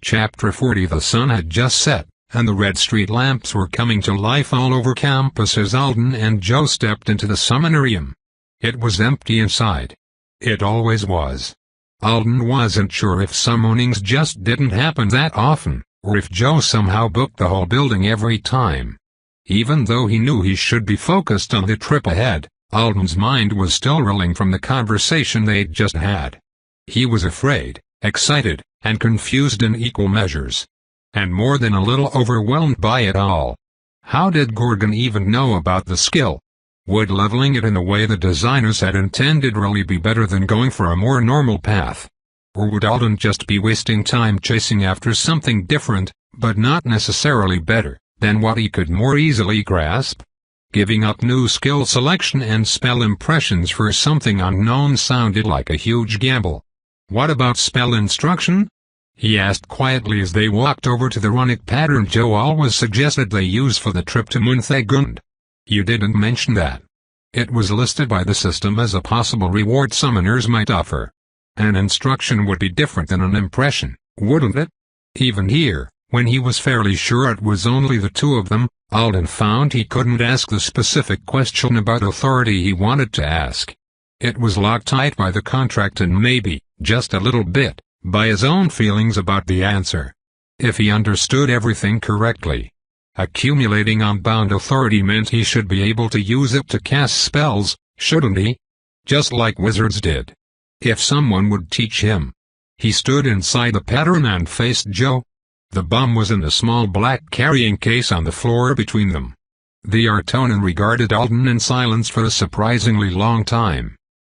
Chapter 40. The sun had just set, and the red street lamps were coming to life all over campus as Alden and Joe stepped into the seminarium. It was empty inside. It always was. Alden wasn't sure if some mornings just didn't happen that often, or if Joe somehow booked the whole building every time. Even though he knew he should be focused on the trip ahead, Alden's mind was still reeling from the conversation they'd just had. He was afraid, excited, and confused in equal measures. And more than a little overwhelmed by it all. How did Gorgon even know about the skill? Would leveling it in the way the designers had intended really be better than going for a more normal path? Or would Alden just be wasting time chasing after something different, but not necessarily better, than what he could more easily grasp? Giving up new skill selection and spell impressions for something unknown sounded like a huge gamble. What about spell instruction? He asked quietly as they walked over to the runic pattern Joe always suggested they use for the trip to Munthagund. You didn't mention that. It was listed by the system as a possible reward summoners might offer. An instruction would be different than an impression, wouldn't it? Even here, when he was fairly sure it was only the two of them, Alden found he couldn't ask the specific question about authority he wanted to ask. It was locked tight by the contract and maybe, just a little bit, by his own feelings about the answer. If he understood everything correctly, accumulating unbound authority meant he should be able to use it to cast spells, shouldn't he? Just like wizards did. If someone would teach him. He stood inside the pattern and faced Joe. The bomb was in the small black carrying case on the floor between them. The Artonan regarded Alden in silence for a surprisingly long time.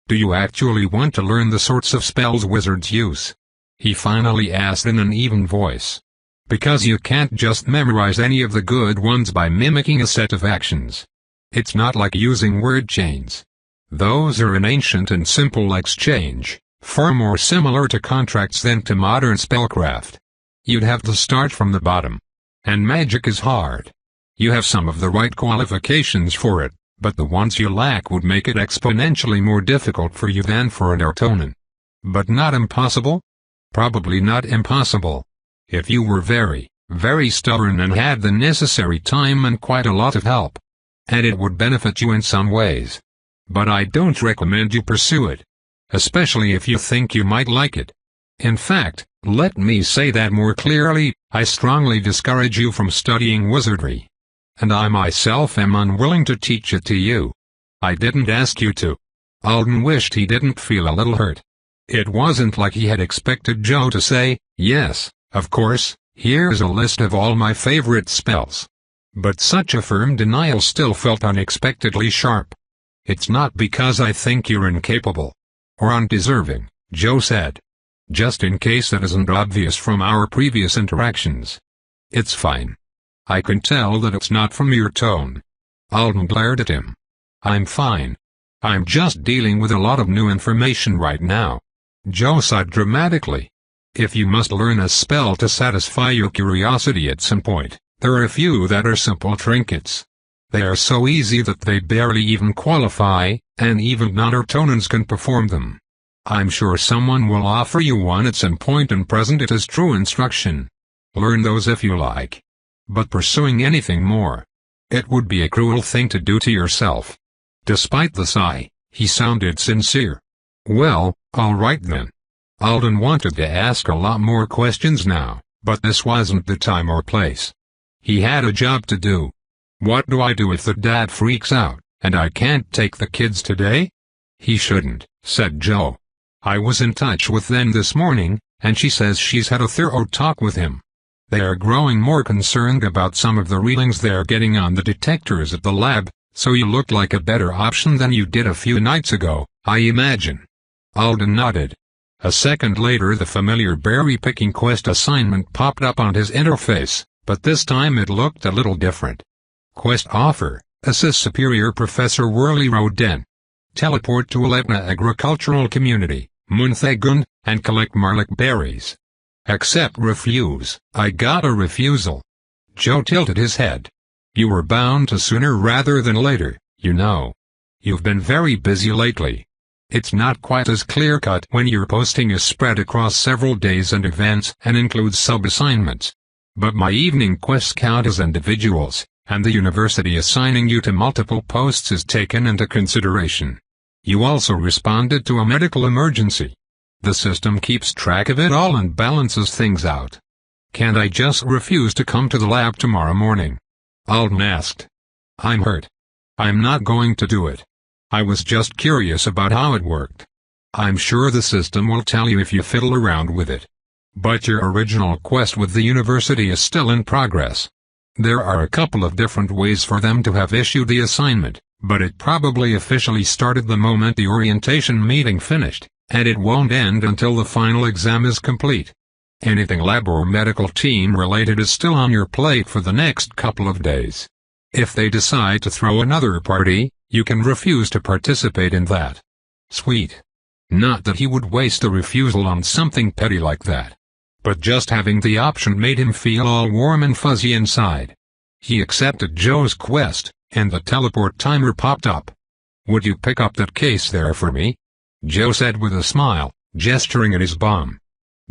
Do you actually want to learn the sorts of spells wizards use? He finally asked in an even voice. Because you can't just memorize any of the good ones by mimicking a set of actions. It's not like using word chains. Those are an ancient and simple exchange, far more similar to contracts than to modern spellcraft. You'd have to start from the bottom. And magic is hard. You have some of the right qualifications for it, but the ones you lack would make it exponentially more difficult for you than for an Artonan. But not impossible? Probably not impossible. If you were very, very stubborn and had the necessary time and quite a lot of help. And it would benefit you in some ways. But I don't recommend you pursue it. Especially if you think you might like it. In fact, let me say that more clearly, I strongly discourage you from studying wizardry. And I myself am unwilling to teach it to you. I didn't ask you to. Alden wished he didn't feel a little hurt. It wasn't like he had expected Joe to say, yes, of course, here's a list of all my favorite spells. But such a firm denial still felt unexpectedly sharp. It's not because I think you're incapable. Or undeserving, Joe said. Just in case it isn't obvious from our previous interactions. It's fine. I can tell that it's not from your tone. Alden glared at him. I'm fine. I'm just dealing with a lot of new information right now. Joe sighed dramatically. If you must learn a spell to satisfy your curiosity at some point, there are a few that are simple trinkets. They are so easy that they barely even qualify, and even non-Artonans can perform them. I'm sure someone will offer you one at some point and present it as true instruction. Learn those if you like. But pursuing anything more, it would be a cruel thing to do to yourself. Despite the sigh, he sounded sincere. Well, all right then. Alden wanted to ask a lot more questions now, but this wasn't the time or place. He had a job to do. What do I do if the dad freaks out, and I can't take the kids today? He shouldn't, said Joe. I was in touch with them this morning, and she says she's had a thorough talk with him. They are growing more concerned about some of the readings they're getting on the detectors at the lab, so you look like a better option than you did a few nights ago, I imagine. Alden nodded. A second later the familiar berry-picking quest assignment popped up on his interface, but this time it looked a little different. Quest offer, assist Superior Professor Whirly Roden. Teleport to Aletna Agricultural Community, Munthagund, and collect Marlick berries. Accept refuse. I got a refusal. Joe tilted his head. You were bound to sooner rather than later, you know. You've been very busy lately. It's not quite as clear-cut when your posting is spread across several days and events and includes sub-assignments. But my evening quests count as individuals, and the university assigning you to multiple posts is taken into consideration. You also responded to a medical emergency. The system keeps track of it all and balances things out. Can't I just refuse to come to the lab tomorrow morning? Alden asked. I'm hurt. I'm not going to do it. I was just curious about how it worked. I'm sure the system will tell you if you fiddle around with it. But your original quest with the university is still in progress. There are a couple of different ways for them to have issued the assignment, but it probably officially started the moment the orientation meeting finished, and it won't end until the final exam is complete. Anything lab or medical team related is still on your plate for the next couple of days. If they decide to throw another party, you can refuse to participate in that. Sweet. Not that he would waste a refusal on something petty like that. But just having the option made him feel all warm and fuzzy inside. He accepted Joe's quest, and the teleport timer popped up. Would you pick up that case there for me? Joe said with a smile, gesturing at his bomb.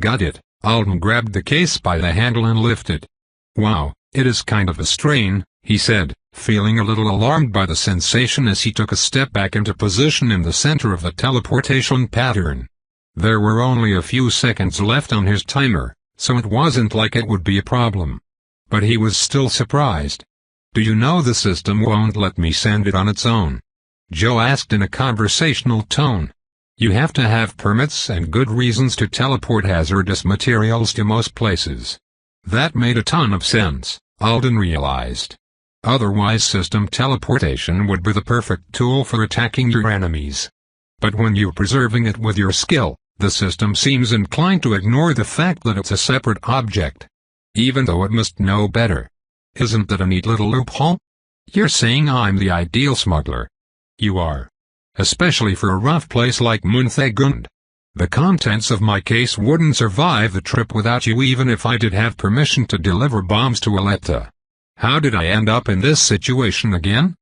Got it. Alden grabbed the case by the handle and lifted. Wow, it is kind of a strain, he said, feeling a little alarmed by the sensation as he took a step back into position in the center of the teleportation pattern. There were only a few seconds left on his timer, so it wasn't like it would be a problem. But he was still surprised. Do you know the system won't let me send it on its own? Joe asked in a conversational tone. You have to have permits and good reasons to teleport hazardous materials to most places. That made a ton of sense, Alden realized. Otherwise system teleportation would be the perfect tool for attacking your enemies. But when you're preserving it with your skill, the system seems inclined to ignore the fact that it's a separate object. Even though it must know better. Isn't that a neat little loophole? You're saying I'm the ideal smuggler. You are. Especially for a rough place like Munthagund. The contents of my case wouldn't survive the trip without you even if I did have permission to deliver bombs to Aletta. How did I end up in this situation again?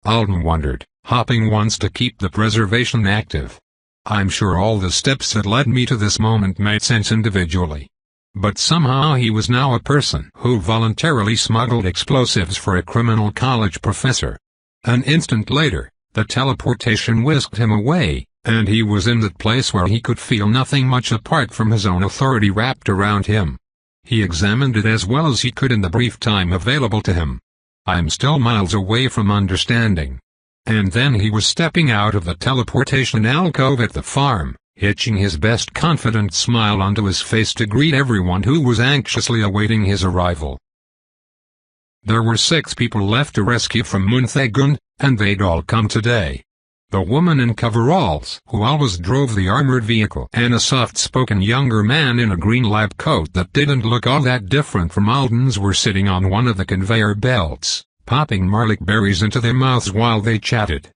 Alden wondered, hopping once to keep the preservation active. I'm sure all the steps that led me to this moment made sense individually. But somehow he was now a person who voluntarily smuggled explosives for a criminal college professor. An instant later, the teleportation whisked him away, and he was in that place where he could feel nothing much apart from his own authority wrapped around him. He examined it as well as he could in the brief time available to him. I'm still miles away from understanding. And then he was stepping out of the teleportation alcove at the farm, hitching his best confident smile onto his face to greet everyone who was anxiously awaiting his arrival. There were 6 people left to rescue from Munthagund, and they'd all come today. The woman in coveralls, who always drove the armored vehicle, and a soft-spoken younger man in a green lab coat that didn't look all that different from Alden's were sitting on one of the conveyor belts, popping marlick berries into their mouths while they chatted.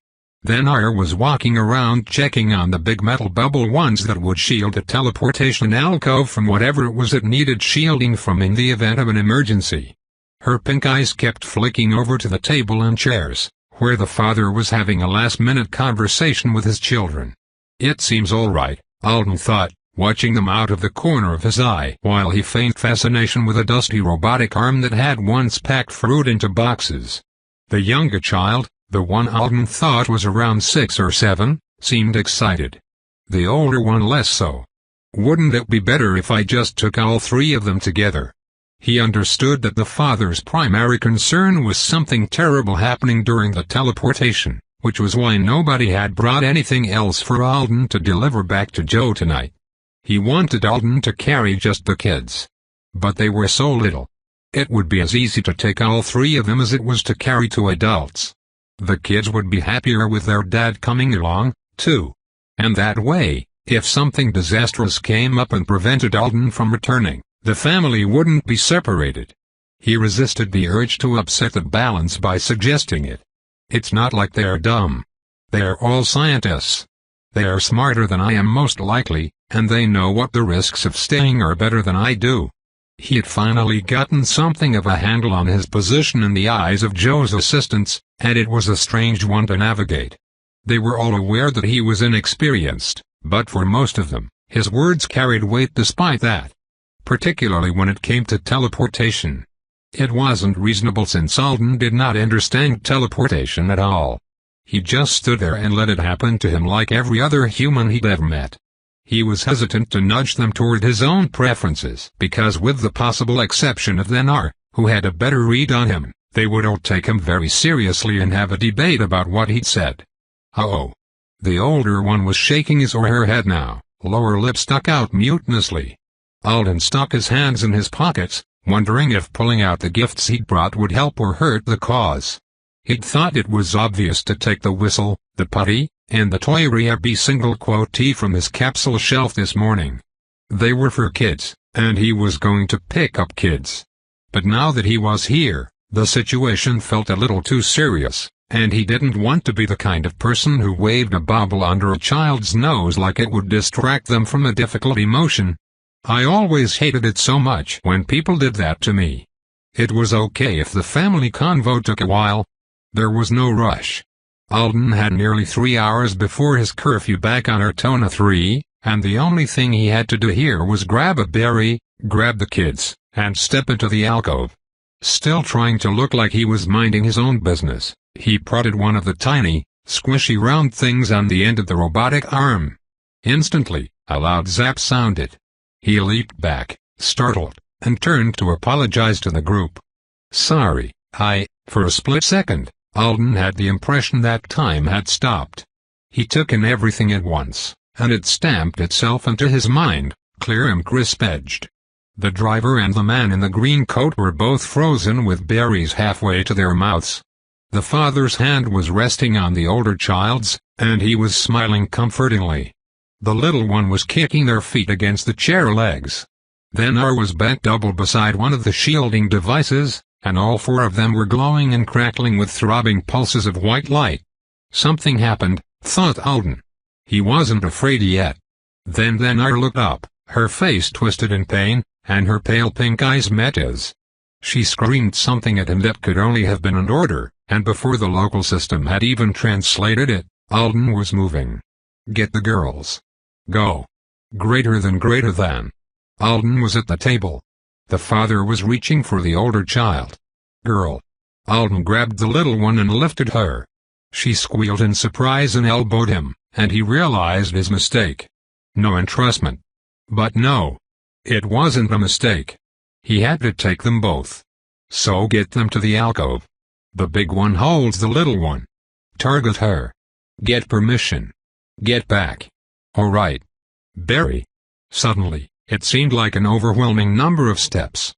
Then Ira was walking around checking on the big metal bubble ones that would shield the teleportation alcove from whatever it was it needed shielding from in the event of an emergency. Her pink eyes kept flicking over to the table and chairs, where the father was having a last-minute conversation with his children. It seems all right, Alden thought, watching them out of the corner of his eye while he feigned fascination with a dusty robotic arm that had once packed fruit into boxes. The younger child, the one Alden thought was around 6 or 7, seemed excited. The older one less so. Wouldn't it be better if I just took all 3 of them together? He understood that the father's primary concern was something terrible happening during the teleportation, which was why nobody had brought anything else for Alden to deliver back to Joe tonight. He wanted Alden to carry just the kids. But they were so little. It would be as easy to take all 3 of them as it was to carry 2 adults. The kids would be happier with their dad coming along, too. And that way, if something disastrous came up and prevented Alden from returning, the family wouldn't be separated. He resisted the urge to upset the balance by suggesting it. It's not like they're dumb. They're all scientists. They are smarter than I am most likely, and they know what the risks of staying are better than I do. He had finally gotten something of a handle on his position in the eyes of Joe's assistants, and it was a strange one to navigate. They were all aware that he was inexperienced, but for most of them, his words carried weight despite that. Particularly when it came to teleportation. It wasn't reasonable since Alden did not understand teleportation at all. He just stood there and let it happen to him like every other human he'd ever met. He was hesitant to nudge them toward his own preferences because, with the possible exception of Lenar, who had a better read on him, they would all take him very seriously and have a debate about what he'd said. Uh-oh. The older one was shaking his or her head now, lower lip stuck out mutinously. Alden stuck his hands in his pockets, wondering if pulling out the gifts he'd brought would help or hurt the cause. He'd thought it was obvious to take the whistle, the putty, and the toy RB single quotee from his capsule shelf this morning. They were for kids, and he was going to pick up kids. But now that he was here, the situation felt a little too serious, and he didn't want to be the kind of person who waved a bauble under a child's nose like it would distract them from a difficult emotion. I always hated it so much when people did that to me. It was okay if the family convo took a while. There was no rush. Alden had nearly 3 hours before his curfew back on Artona 3, and the only thing he had to do here was grab a berry, grab the kids, and step into the alcove. Still trying to look like he was minding his own business, he prodded one of the tiny, squishy round things on the end of the robotic arm. Instantly, a loud zap sounded. He leaped back, startled, and turned to apologize to the group. Sorry, for a split second, Alden had the impression that time had stopped. He took in everything at once, and it stamped itself into his mind, clear and crisp-edged. The driver and the man in the green coat were both frozen with berries halfway to their mouths. The father's hand was resting on the older child's, and he was smiling comfortingly. The little one was kicking their feet against the chair legs. Lenar was bent double beside one of the shielding devices, and all four of them were glowing and crackling with throbbing pulses of white light. Something happened, thought Alden. He wasn't afraid yet. Then Lenar looked up, her face twisted in pain, and her pale pink eyes met his. She screamed something at him that could only have been an order, and before the local system had even translated it, Alden was moving. Get the girls. Go. Greater than. Alden was at the table. The father was reaching for the older child. Girl. Alden grabbed the little one and lifted her. She squealed in surprise and elbowed him, and he realized his mistake. No entrustment. But no. It wasn't a mistake. He had to take them both. So get them to the alcove. The big one holds the little one. Target her. Get permission. Get back. All right. Barry. Suddenly, it seemed like an overwhelming number of steps.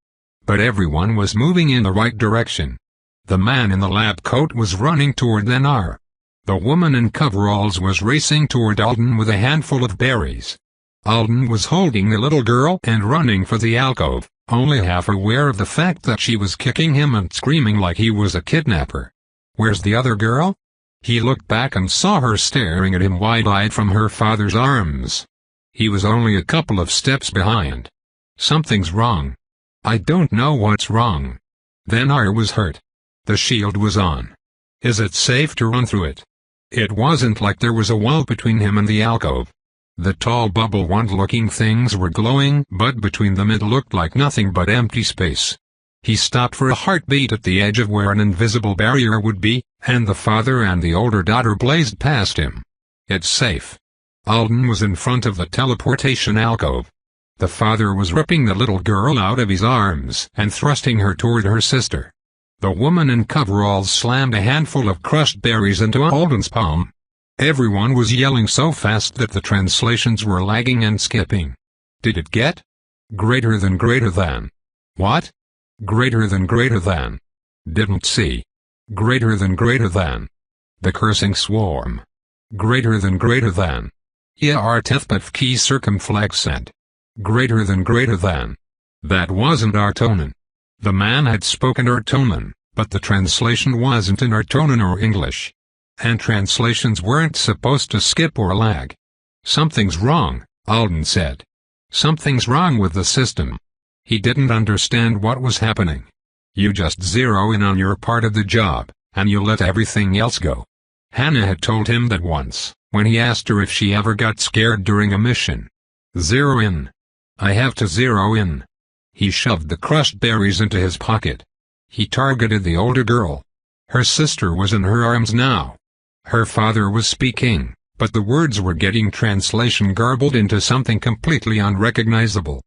But everyone was moving in the right direction. The man in the lab coat was running toward Lenar. The woman in coveralls was racing toward Alden with a handful of berries. Alden was holding the little girl and running for the alcove, only half aware of the fact that she was kicking him and screaming like he was a kidnapper. Where's the other girl? He looked back and saw her staring at him wide-eyed from her father's arms. He was only a couple of steps behind. Something's wrong. I don't know what's wrong. Lenar was hurt. The shield was on. Is it safe to run through it? It wasn't like there was a wall between him and the alcove. The tall bubble wand-looking things were glowing, but between them it looked like nothing but empty space. He stopped for a heartbeat at the edge of where an invisible barrier would be, and the father and the older daughter blazed past him. It's safe. Alden was in front of the teleportation alcove. The father was ripping the little girl out of his arms and thrusting her toward her sister. The woman in coveralls slammed a handful of crushed berries into Alden's palm. Everyone was yelling so fast that the translations were lagging and skipping. Did it get? Greater than. What? Greater than. Didn't see. Greater than. The cursing swarm. Greater than. Yeah, Artefpef circumflexant. Greater than. That wasn't Artonan. The man had spoken Artonan, but the translation wasn't in Artonan or English. And translations weren't supposed to skip or lag. Something's wrong, Alden said. Something's wrong with the system. He didn't understand what was happening. You just zero in on your part of the job, and you let everything else go. Hannah had told him that once, when he asked her if she ever got scared during a mission. Zero in. I have to zero in. He shoved the crushed berries into his pocket. He targeted the older girl. Her sister was in her arms now. Her father was speaking, but the words were getting translation garbled into something completely unrecognizable.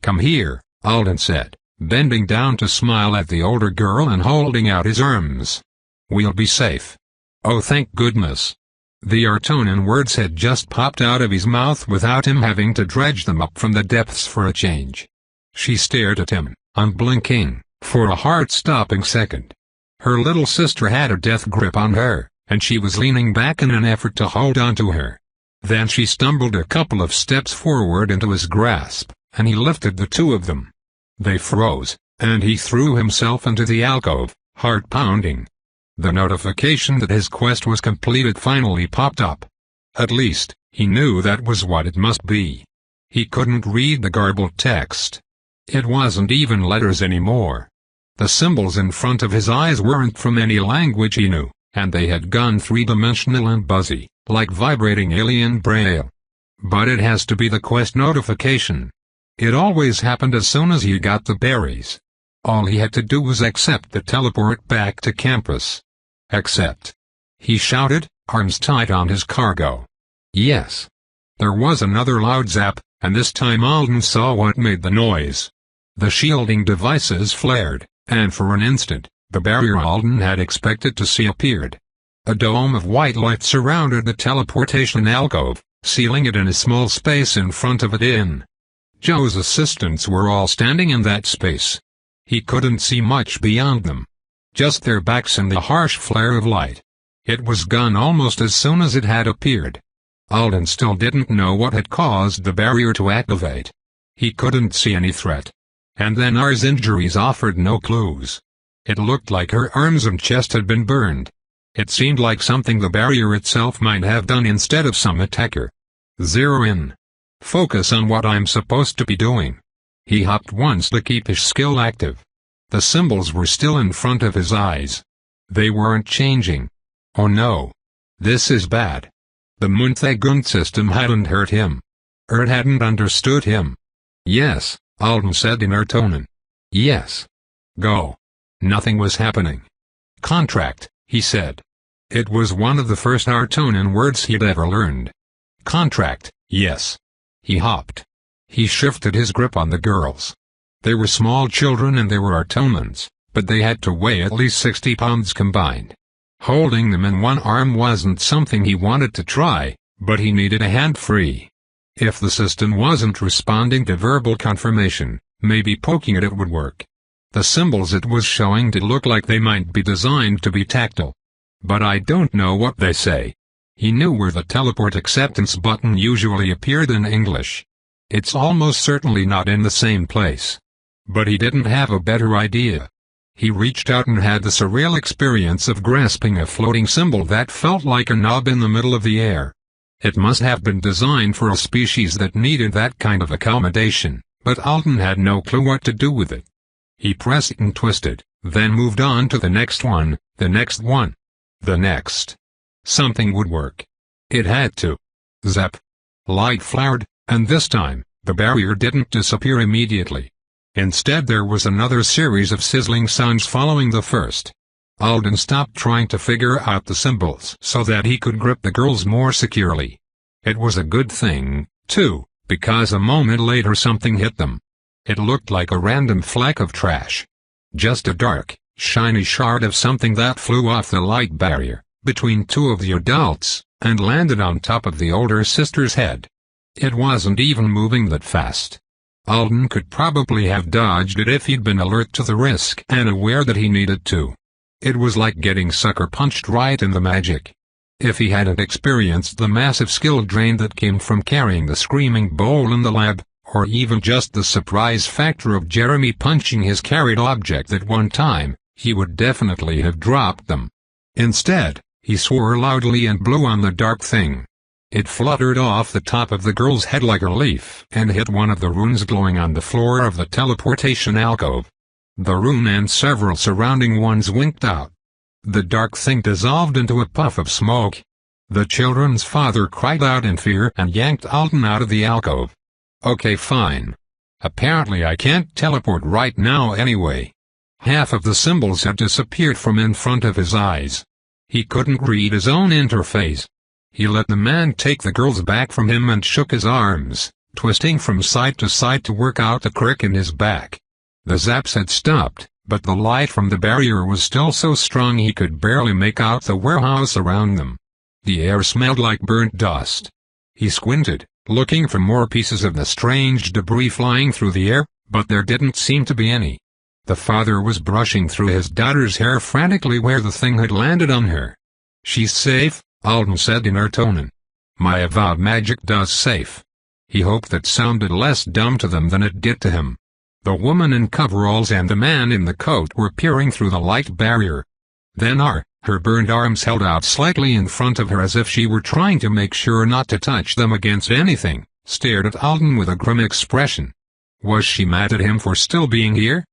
Come here, Alden said, bending down to smile at the older girl and holding out his arms. We'll be safe. Oh, thank goodness. The Artonan words had just popped out of his mouth without him having to dredge them up from the depths for a change. She stared at him, unblinking, for a heart-stopping second. Her little sister had a death grip on her, and she was leaning back in an effort to hold on to her. Then she stumbled a couple of steps forward into his grasp, and he lifted the two of them. They froze, and he threw himself into the alcove, heart pounding. The notification that his quest was completed finally popped up. At least, he knew that was what it must be. He couldn't read the garbled text. It wasn't even letters anymore. The symbols in front of his eyes weren't from any language he knew, and they had gone three-dimensional and buzzy, like vibrating alien braille. But it has to be the quest notification. It always happened as soon as he got the berries. All he had to do was accept the teleport back to campus. Accept. He shouted, arms tight on his cargo. Yes. There was another loud zap, and this time Alden saw what made the noise. The shielding devices flared, and for an instant, the barrier Alden had expected to see appeared. A dome of white light surrounded the teleportation alcove, sealing it in a small space in front of it. Joe's assistants were all standing in that space. He couldn't see much beyond them. Just their backs and the harsh flare of light. It was gone almost as soon as it had appeared. Alden still didn't know what had caused the barrier to activate. He couldn't see any threat. And then R's injuries offered no clues. It looked like her arms and chest had been burned. It seemed like something the barrier itself might have done instead of some attacker. Zero in. Focus on what I'm supposed to be doing. He hopped once to keep his skill active. The symbols were still in front of his eyes. They weren't changing. Oh no. This is bad. The Munthegun system hadn't hurt him. It hadn't understood him. Yes, Alden said in Artonan. Yes. Go. Nothing was happening. Contract, he said. It was one of the first Artonan words he'd ever learned. Contract, yes. He hopped. He shifted his grip on the girls. They were small children and they were Artonans, but they had to weigh at least 60 pounds combined. Holding them in one arm wasn't something he wanted to try, but he needed a hand free. If the system wasn't responding to verbal confirmation, maybe poking it would work. The symbols it was showing did look like they might be designed to be tactile. But I don't know what they say. He knew where the teleport acceptance button usually appeared in English. It's almost certainly not in the same place. But he didn't have a better idea. He reached out and had the surreal experience of grasping a floating symbol that felt like a knob in the middle of the air. It must have been designed for a species that needed that kind of accommodation, but Alden had no clue what to do with it. He pressed and twisted, then moved on to the next one, the next one. The next. Something would work. It had to. Zap. Light flared, and this time, the barrier didn't disappear immediately. Instead there was another series of sizzling sounds following the first. Alden stopped trying to figure out the symbols so that he could grip the girls more securely. It was a good thing, too, because a moment later something hit them. It looked like a random fleck of trash. Just a dark, shiny shard of something that flew off the light barrier, between two of the adults, and landed on top of the older sister's head. It wasn't even moving that fast. Alden could probably have dodged it if he'd been alert to the risk and aware that he needed to. It was like getting sucker punched right in the magic. If he hadn't experienced the massive skill drain that came from carrying the screaming bowl in the lab, or even just the surprise factor of Jeremy punching his carried object at one time, he would definitely have dropped them. Instead, he swore loudly and blew on the dark thing. It fluttered off the top of the girl's head like a leaf and hit one of the runes glowing on the floor of the teleportation alcove. The rune and several surrounding ones winked out. The dark thing dissolved into a puff of smoke. The children's father cried out in fear and yanked Alden out of the alcove. Okay, fine. Apparently I can't teleport right now anyway. Half of the symbols had disappeared from in front of his eyes. He couldn't read his own interface. He let the man take the girls back from him and shook his arms, twisting from side to side to work out the crick in his back. The zaps had stopped, but the light from the barrier was still so strong he could barely make out the warehouse around them. The air smelled like burnt dust. He squinted, looking for more pieces of the strange debris flying through the air, but there didn't seem to be any. The father was brushing through his daughter's hair frantically where the thing had landed on her. She's safe, Alden said in Artonan. My avowed magic does safe. He hoped that sounded less dumb to them than it did to him. The woman in coveralls and the man in the coat were peering through the light barrier. Then her burned arms held out slightly in front of her as if she were trying to make sure not to touch them against anything, stared at Alden with a grim expression. Was she mad at him for still being here?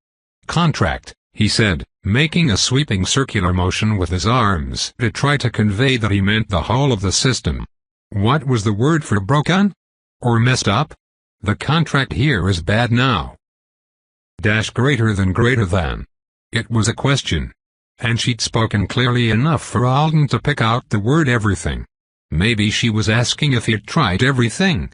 Contract, he said, making a sweeping circular motion with his arms to try to convey that he meant the whole of the system. What was the word for broken? Or messed up? The contract here is bad now. Greater than. It was a question. And she'd spoken clearly enough for Alden to pick out the word everything. Maybe she was asking if he'd tried everything.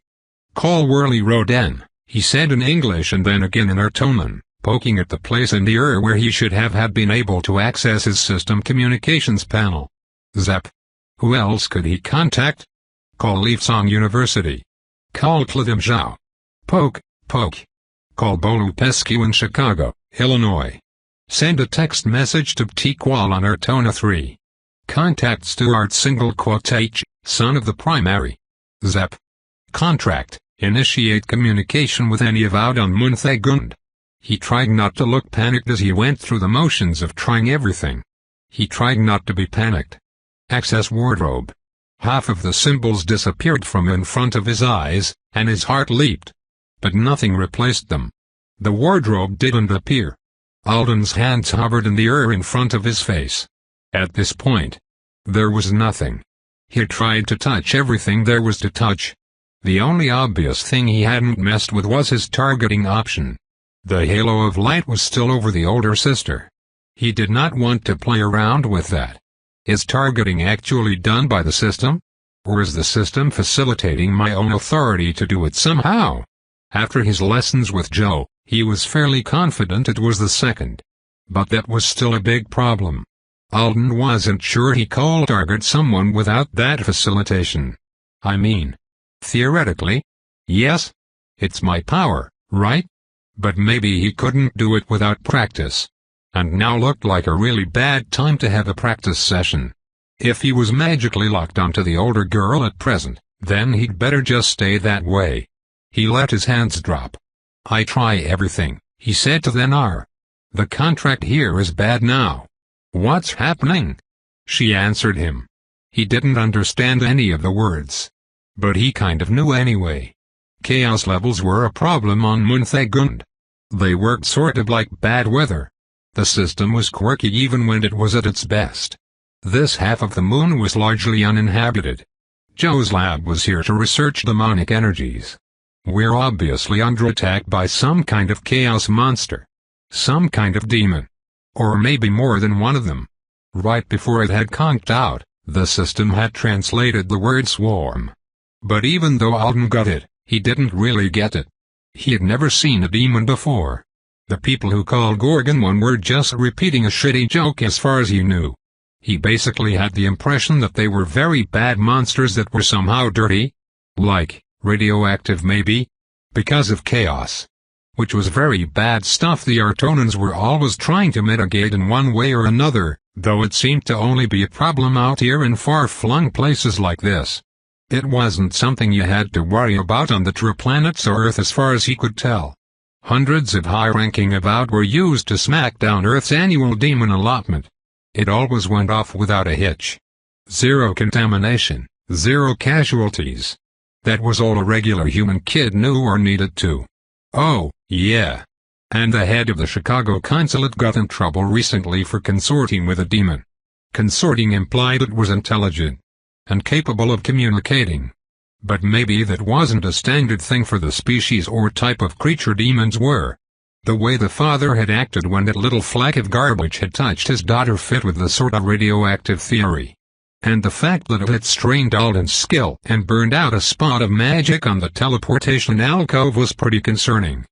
Call Whirly Rodan, he said in English and then again in Artonan, poking at the place in the air where he should have had been able to access his system communications panel. Zap. Who else could he contact? Call Leafsong University. Call Cladim Zhao. Poke. Call Bolu Pescu in Chicago, Illinois. Send a text message to Ptiqual on Artona 3. Contact Stuart H, son of the primary. Zap. Contract. Initiate communication with any avowed on Munthagund. He tried not to look panicked as he went through the motions of trying everything. He tried not to be panicked. Access wardrobe. Half of the symbols disappeared from in front of his eyes, and his heart leaped. But nothing replaced them. The wardrobe didn't appear. Alden's hands hovered in the air in front of his face. At this point, there was nothing. He tried to touch everything there was to touch. The only obvious thing he hadn't messed with was his targeting option. The halo of light was still over the older sister. He did not want to play around with that. Is targeting actually done by the system? Or is the system facilitating my own authority to do it somehow? After his lessons with Joe, he was fairly confident it was the second. But that was still a big problem. Alden wasn't sure he could target someone without that facilitation. I mean, theoretically, yes, it's my power, right? But maybe he couldn't do it without practice. And now looked like a really bad time to have a practice session. If he was magically locked onto the older girl at present, then he'd better just stay that way. He let his hands drop. I try everything, he said to Thenar. The contract here is bad now. What's happening? She answered him. He didn't understand any of the words. But he kind of knew anyway. Chaos levels were a problem on Munthagund. They worked sort of like bad weather. The system was quirky even when it was at its best. This half of the moon was largely uninhabited. Joe's lab was here to research demonic energies. We're obviously under attack by some kind of chaos monster. Some kind of demon. Or maybe more than one of them. Right before it had conked out, the system had translated the word swarm. But even though Alden got it, he didn't really get it. He had never seen a demon before. The people who called Gorgon one were just repeating a shitty joke as far as he knew. He basically had the impression that they were very bad monsters that were somehow dirty. Like, radioactive maybe? Because of chaos. Which was very bad stuff the Artonans were always trying to mitigate in one way or another, though it seemed to only be a problem out here in far-flung places like this. It wasn't something you had to worry about on the true planets or Earth as far as he could tell. Hundreds of high-ranking avowed were used to smack down Earth's annual demon allotment. It always went off without a hitch. Zero contamination, zero casualties. That was all a regular human kid knew or needed to. Oh, yeah. And the head of the Chicago consulate got in trouble recently for consorting with a demon. Consorting implied it was intelligent and capable of communicating. But maybe that wasn't a standard thing for the species or type of creature demons were. The way the father had acted when that little flack of garbage had touched his daughter fit with the sort of radioactive theory. And the fact that it had strained Alden's skill and burned out a spot of magic on the teleportation alcove was pretty concerning.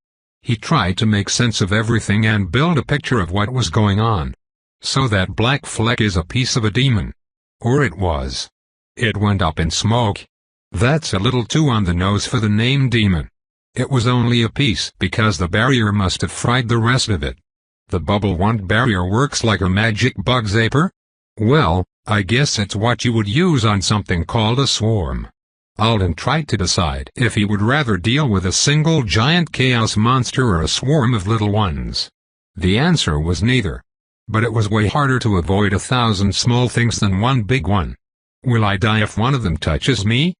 He tried to make sense of everything and build a picture of what was going on. So that black fleck is a piece of a demon. Or it was. It went up in smoke. That's a little too on the nose for the name demon. It was only a piece because the barrier must have fried the rest of it. The bubble wand barrier works like a magic bug zapper? Well, I guess it's what you would use on something called a swarm. Alden tried to decide if he would rather deal with a single giant chaos monster or a swarm of little ones. The answer was neither. But it was way harder to avoid 1,000 small things than one big one. Will I die if one of them touches me?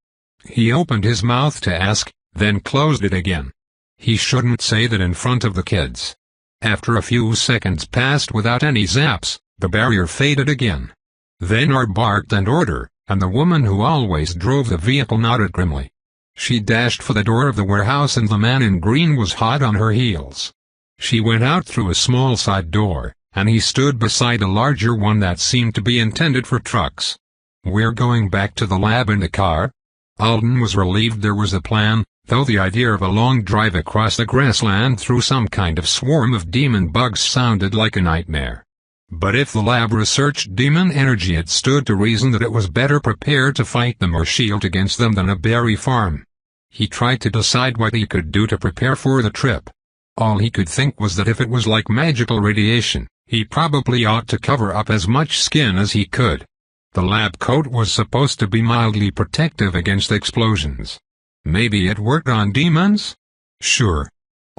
He opened his mouth to ask, then closed it again. He shouldn't say that in front of the kids. After a few seconds passed without any zaps, the barrier faded again. Then R barked an order, and the woman who always drove the vehicle nodded grimly. She dashed for the door of the warehouse and the man in green was hot on her heels. She went out through a small side door, and he stood beside a larger one that seemed to be intended for trucks. We're going back to the lab in the car? Alden was relieved there was a plan, though the idea of a long drive across the grassland through some kind of swarm of demon bugs sounded like a nightmare. But if the lab researched demon energy, it stood to reason that it was better prepared to fight them or shield against them than a berry farm. He tried to decide what he could do to prepare for the trip. All he could think was that if it was like magical radiation, he probably ought to cover up as much skin as he could. The lab coat was supposed to be mildly protective against explosions. Maybe it worked on demons? Sure.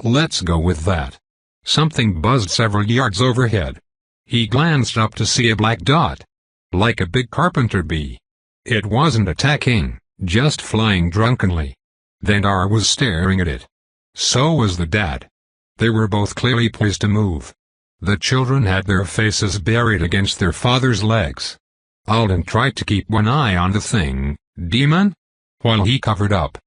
Let's go with that. Something buzzed several yards overhead. He glanced up to see a black dot. Like a big carpenter bee. It wasn't attacking, just flying drunkenly. Then R was staring at it. So was the dad. They were both clearly poised to move. The children had their faces buried against their father's legs. Alden tried to keep one eye on the thing, demon, while he covered up.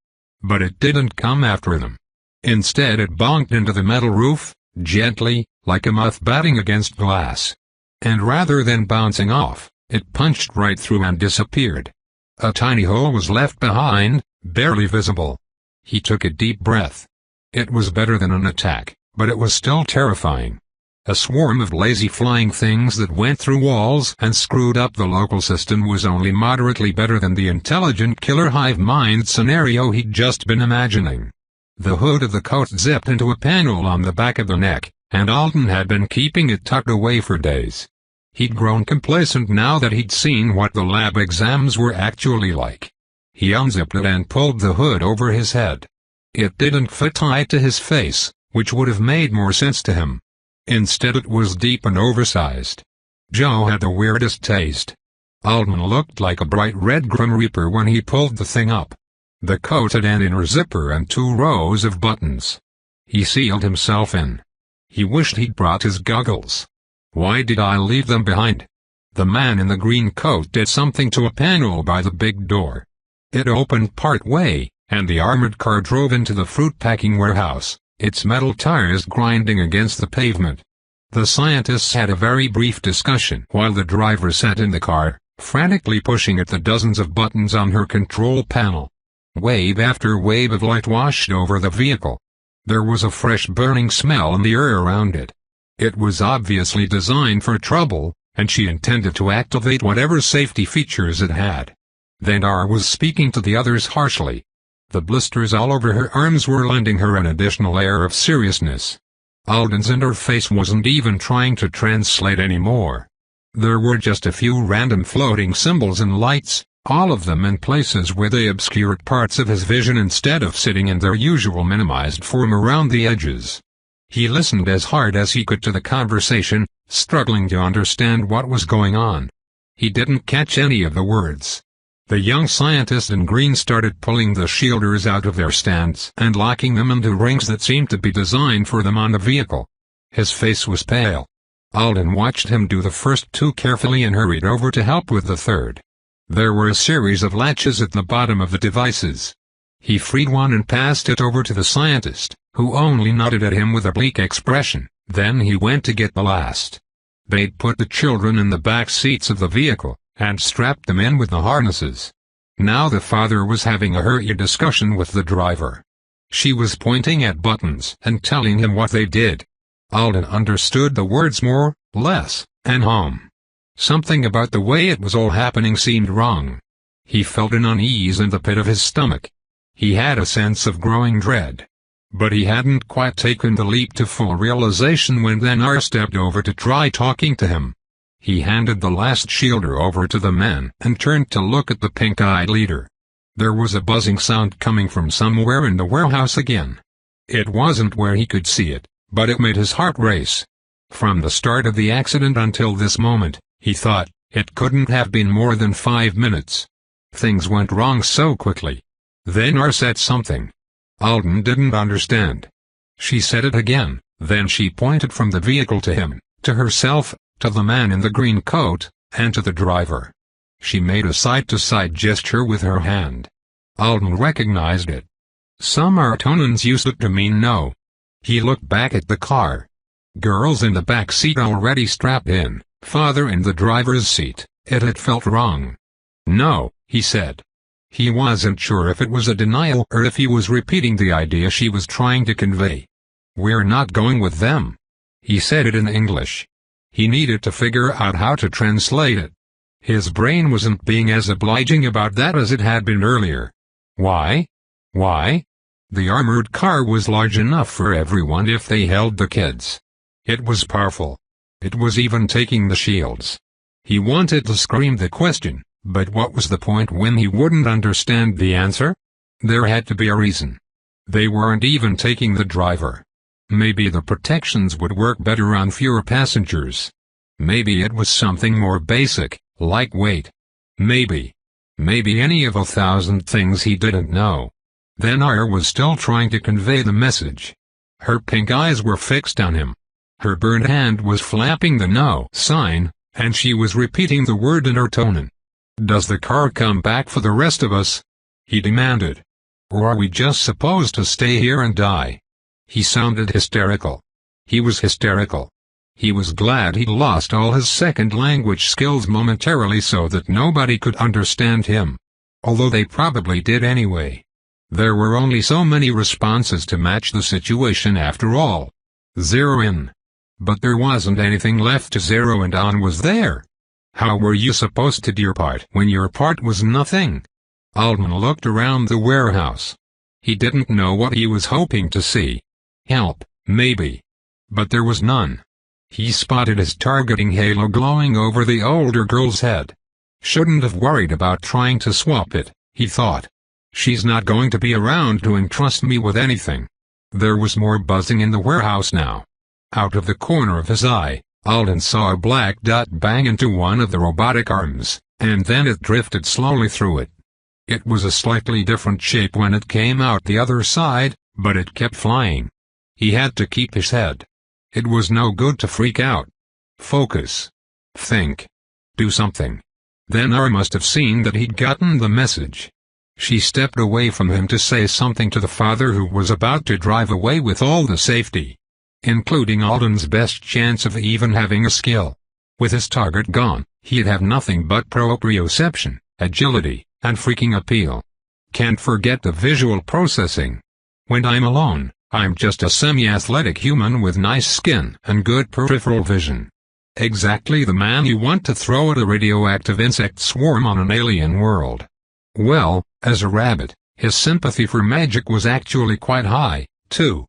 But it didn't come after them. Instead it bonked into the metal roof, gently, like a moth batting against glass. And rather than bouncing off, it punched right through and disappeared. A tiny hole was left behind, barely visible. He took a deep breath. It was better than an attack, but it was still terrifying. A swarm of lazy flying things that went through walls and screwed up the local system was only moderately better than the intelligent killer hive mind scenario he'd just been imagining. The hood of the coat zipped into a panel on the back of the neck, and Alden had been keeping it tucked away for days. He'd grown complacent now that he'd seen what the lab exams were actually like. He unzipped it and pulled the hood over his head. It didn't fit tight to his face, which would have made more sense to him. Instead it was deep and oversized. Joe had the weirdest taste. Alden looked like a bright red Grim Reaper when he pulled the thing up. The coat had an inner zipper and 2 rows of buttons. He sealed himself in. He wished he'd brought his goggles. Why did I leave them behind? The man in the green coat did something to a panel by the big door. It opened part way, and the armored car drove into the fruit packing warehouse, its metal tires grinding against the pavement. The scientists had a very brief discussion while the driver sat in the car, frantically pushing at the dozens of buttons on her control panel. Wave after wave of light washed over the vehicle. There was a fresh burning smell in the air around it. It was obviously designed for trouble, and she intended to activate whatever safety features it had. Then R was speaking to the others harshly. The blisters all over her arms were lending her an additional air of seriousness. Alden's interface wasn't even trying to translate anymore. There were just a few random floating symbols and lights, all of them in places where they obscured parts of his vision instead of sitting in their usual minimized form around the edges. He listened as hard as he could to the conversation, struggling to understand what was going on. He didn't catch any of the words. The young scientist in green started pulling the shielders out of their stands and locking them into rings that seemed to be designed for them on the vehicle. His face was pale. Alden watched him do the first two carefully and hurried over to help with the third. There were a series of latches at the bottom of the devices. He freed one and passed it over to the scientist, who only nodded at him with a bleak expression. Then he went to get the last. They'd put the children in the back seats of the vehicle, and strapped them in with the harnesses. Now the father was having a hurried discussion with the driver. She was pointing at buttons and telling him what they did. Alden understood the words more, less, and something about the way it was all happening seemed wrong. He felt an unease in the pit of his stomach. He had a sense of growing dread. But he hadn't quite taken the leap to full realization when Then stepped over to try talking to him. He handed the last shielder over to the man and turned to look at the pink-eyed leader. There was a buzzing sound coming from somewhere in the warehouse again. It wasn't where he could see it, but it made his heart race. From the start of the accident until this moment, he thought, it couldn't have been more than 5 minutes. Things went wrong so quickly. Then said something. Alden didn't understand. She said it again, then she pointed from the vehicle to him, to herself, to the man in the green coat, and to the driver. She made a side-to-side gesture with her hand. Alden recognized it. Some Artonans used it to mean no. He looked back at the car. Girls in the back seat already strapped in, father in the driver's seat. It had felt wrong. No, he said. He wasn't sure if it was a denial or if he was repeating the idea she was trying to convey. We're not going with them. He said it in English. He needed to figure out how to translate it. His brain wasn't being as obliging about that as it had been earlier. Why? Why? The armored car was large enough for everyone if they held the kids. It was powerful. It was even taking the shields. He wanted to scream the question, but what was the point when he wouldn't understand the answer? There had to be a reason. They weren't even taking the driver. Maybe the protections would work better on fewer passengers. Maybe it was something more basic, like weight. Maybe any of 1,000 things he didn't know. Then was still trying to convey the message. Her pink eyes were fixed on him. Her burned hand was flapping the no sign, and she was repeating the word in her tone. Does the car come back for the rest of us? He demanded. Or are we just supposed to stay here and die? He sounded hysterical. He was hysterical. He was glad he'd lost all his second language skills momentarily so that nobody could understand him. Although they probably did anyway. There were only so many responses to match the situation after all. Zero in. But there wasn't anything left to zero and on was there. How were you supposed to do your part when your part was nothing? Alden looked around the warehouse. He didn't know what he was hoping to see. Help, maybe. But there was none. He spotted his targeting halo glowing over the older girl's head. Shouldn't have worried about trying to swap it, he thought. She's not going to be around to entrust me with anything. There was more buzzing in the warehouse now. Out of the corner of his eye, Alden saw a black dot bang into one of the robotic arms, and then it drifted slowly through it. It was a slightly different shape when it came out the other side, but it kept flying. He had to keep his head. It was no good to freak out. Focus. Think. Do something. Then must have seen that he'd gotten the message. She stepped away from him to say something to the father who was about to drive away with all the safety, including Alden's best chance of even having a skill. With his target gone, he'd have nothing but proprioception, agility, and freaking appeal. Can't forget the visual processing. When I'm alone, I'm just a semi-athletic human with nice skin and good peripheral vision. Exactly the man you want to throw at a radioactive insect swarm on an alien world. Well, as a rabbit, his sympathy for magic was actually quite high, too.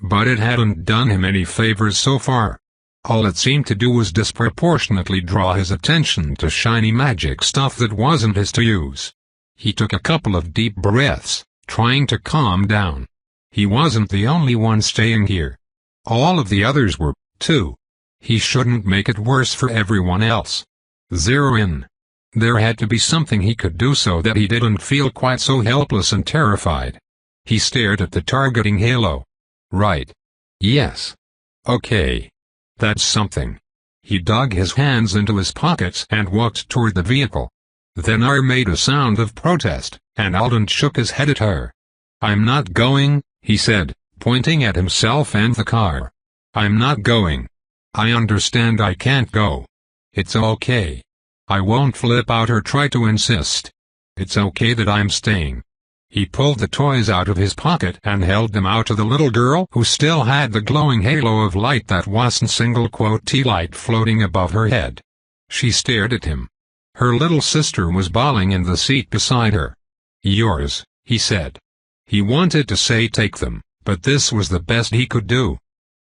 But it hadn't done him any favors so far. All it seemed to do was disproportionately draw his attention to shiny magic stuff that wasn't his to use. He took a couple of deep breaths, trying to calm down. He wasn't the only one staying here. All of the others were, too. He shouldn't make it worse for everyone else. Zero in. There had to be something he could do so that he didn't feel quite so helpless and terrified. He stared at the targeting halo. Right. Yes. Okay. That's something. He dug his hands into his pockets and walked toward the vehicle. Then R made a sound of protest, and Alden shook his head at her. "I'm not going," he said, pointing at himself and the car. "I'm not going. I understand I can't go. It's okay. I won't flip out or try to insist. It's okay that I'm staying." He pulled the toys out of his pocket and held them out to the little girl who still had the glowing halo of light that wasn't T light floating above her head. She stared at him. Her little sister was bawling in the seat beside her. "Yours," he said. He wanted to say take them, but this was the best he could do.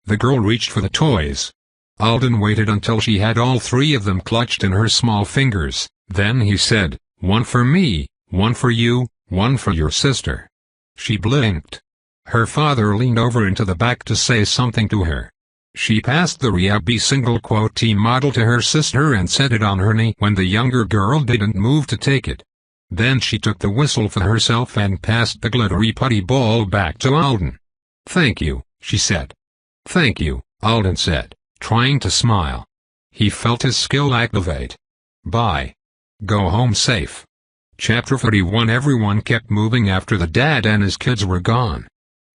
The girl reached for the toys. Alden waited until she had all three of them clutched in her small fingers. Then he said, "One for me, one for you, one for your sister." She blinked. Her father leaned over into the back to say something to her. She passed the T model to her sister and set it on her knee when the younger girl didn't move to take it. Then she took the whistle for herself and passed the glittery putty ball back to Alden. "Thank you," she said. "Thank you," Alden said, trying to smile. He felt his skill activate. "Bye. Go home safe." Chapter 41. Everyone kept moving after the dad and his kids were gone.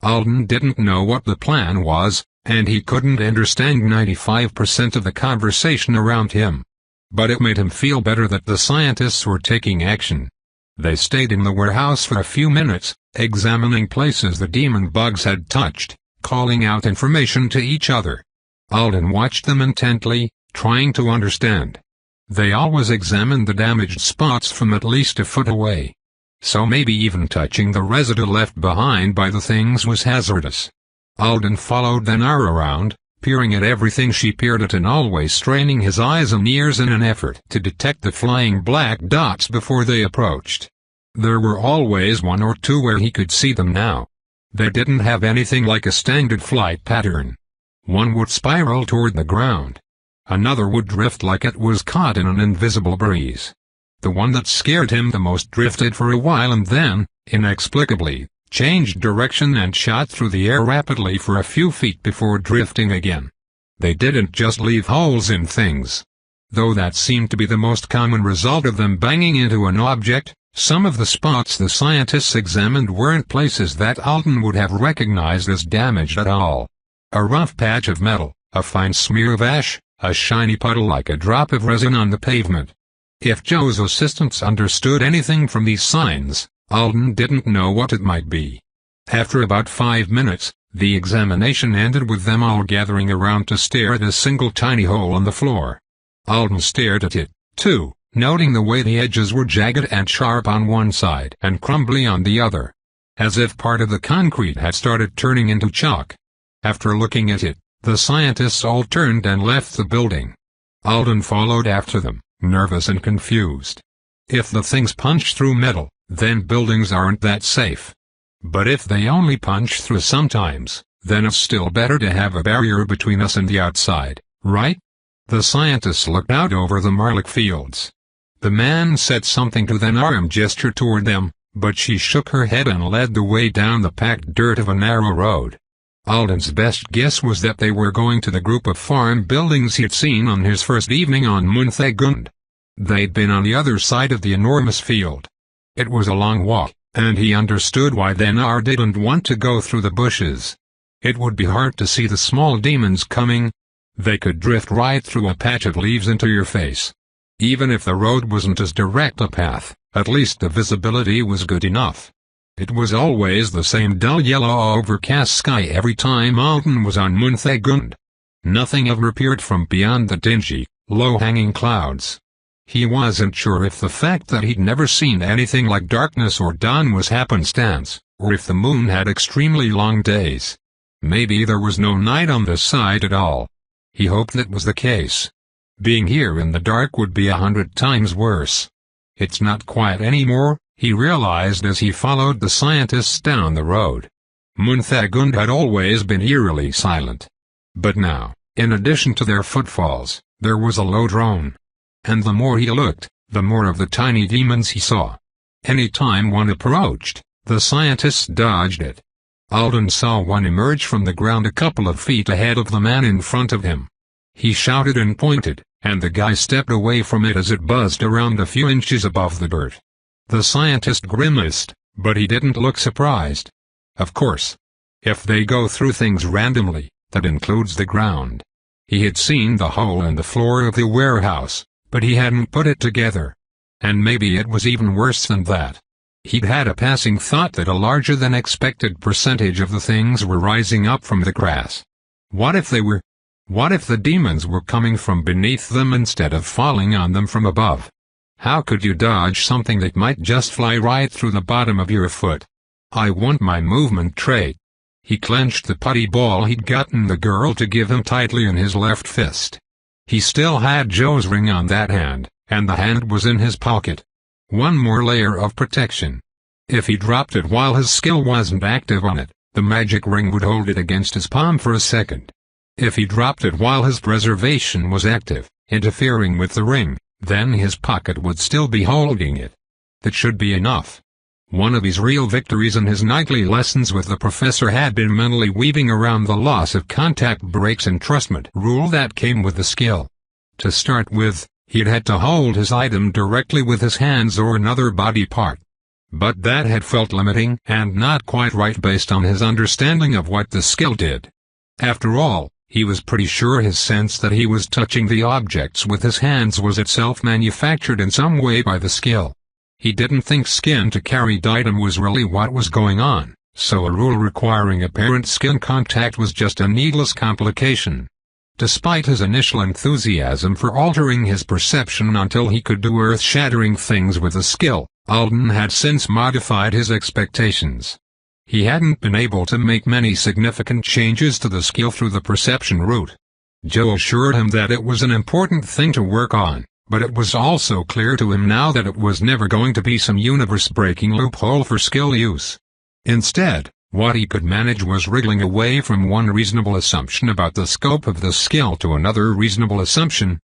Alden didn't know what the plan was, and he couldn't understand 95% of the conversation around him. But it made him feel better that the scientists were taking action. They stayed in the warehouse for a few minutes, examining places the demon bugs had touched, calling out information to each other. Alden watched them intently, trying to understand. They always examined the damaged spots from at least a foot away. So maybe even touching the residue left behind by the things was hazardous. Alden followed Denar around, peering at everything she peered at and always straining his eyes and ears in an effort to detect the flying black dots before they approached. There were always one or two where he could see them now. They didn't have anything like a standard flight pattern. One would spiral toward the ground. Another would drift like it was caught in an invisible breeze. The one that scared him the most drifted for a while and then, inexplicably, changed direction and shot through the air rapidly for a few feet before drifting again. They didn't just leave holes in things. Though that seemed to be the most common result of them banging into an object, some of the spots the scientists examined weren't places that Alden would have recognized as damaged at all. A rough patch of metal, a fine smear of ash, a shiny puddle like a drop of resin on the pavement. If Joe's assistants understood anything from these signs, Alden didn't know what it might be. After about 5 minutes, the examination ended with them all gathering around to stare at a single tiny hole in the floor. Alden stared at it, too, noting the way the edges were jagged and sharp on one side and crumbly on the other. As if part of the concrete had started turning into chalk. After looking at it, the scientists all turned and left the building. Alden followed after them, nervous and confused. If the things punch through metal, then buildings aren't that safe. But if they only punch through sometimes, then it's still better to have a barrier between us and the outside, right? The scientists looked out over the Marlik fields. The man said something to them and gestured toward them, but she shook her head and led the way down the packed dirt of a narrow road. Alden's best guess was that they were going to the group of farm buildings he'd seen on his first evening on Munthagund. They'd been on the other side of the enormous field. It was a long walk, and he understood why Denar didn't want to go through the bushes. It would be hard to see the small demons coming. They could drift right through a patch of leaves into your face. Even if the road wasn't as direct a path, at least the visibility was good enough. It was always the same dull yellow overcast sky every time Alden was on Munthagund. Nothing ever appeared from beyond the dingy, low-hanging clouds. He wasn't sure if the fact that he'd never seen anything like darkness or dawn was happenstance, or if the moon had extremely long days. Maybe there was no night on this side at all. He hoped that was the case. Being here in the dark would be 100 times worse. It's not quiet anymore, he realized as he followed the scientists down the road. Munthagund had always been eerily silent. But now, in addition to their footfalls, there was a low drone. And the more he looked, the more of the tiny demons he saw. Any time one approached, the scientists dodged it. Alden saw one emerge from the ground a couple of feet ahead of the man in front of him. He shouted and pointed, and the guy stepped away from it as it buzzed around a few inches above the dirt. The scientist grimaced, but he didn't look surprised. Of course. If they go through things randomly, that includes the ground. He had seen the hole in the floor of the warehouse, but he hadn't put it together. And maybe it was even worse than that. He'd had a passing thought that a larger than expected percentage of the things were rising up from the grass. What if they were? What if the demons were coming from beneath them instead of falling on them from above? How could you dodge something that might just fly right through the bottom of your foot? I want my movement trait. He clenched the putty ball he'd gotten the girl to give him tightly in his left fist. He still had Joe's ring on that hand, and the hand was in his pocket. One more layer of protection. If he dropped it while his skill wasn't active on it, the magic ring would hold it against his palm for a second. If he dropped it while his preservation was active, interfering with the ring, then his pocket would still be holding it. That should be enough. One of his real victories in his nightly lessons with the professor had been mentally weaving around the loss of contact breaks entrustment rule that came with the skill. To start with, he'd had to hold his item directly with his hands or another body part. But that had felt limiting and not quite right based on his understanding of what the skill did. After all, he was pretty sure his sense that he was touching the objects with his hands was itself manufactured in some way by the skill. He didn't think skin-to-carried item was really what was going on, so a rule requiring apparent skin contact was just a needless complication. Despite his initial enthusiasm for altering his perception until he could do earth-shattering things with the skill, Alden had since modified his expectations. He hadn't been able to make many significant changes to the skill through the perception route. Joe assured him that it was an important thing to work on, but it was also clear to him now that it was never going to be some universe-breaking loophole for skill use. Instead, what he could manage was wriggling away from one reasonable assumption about the scope of the skill to another reasonable assumption,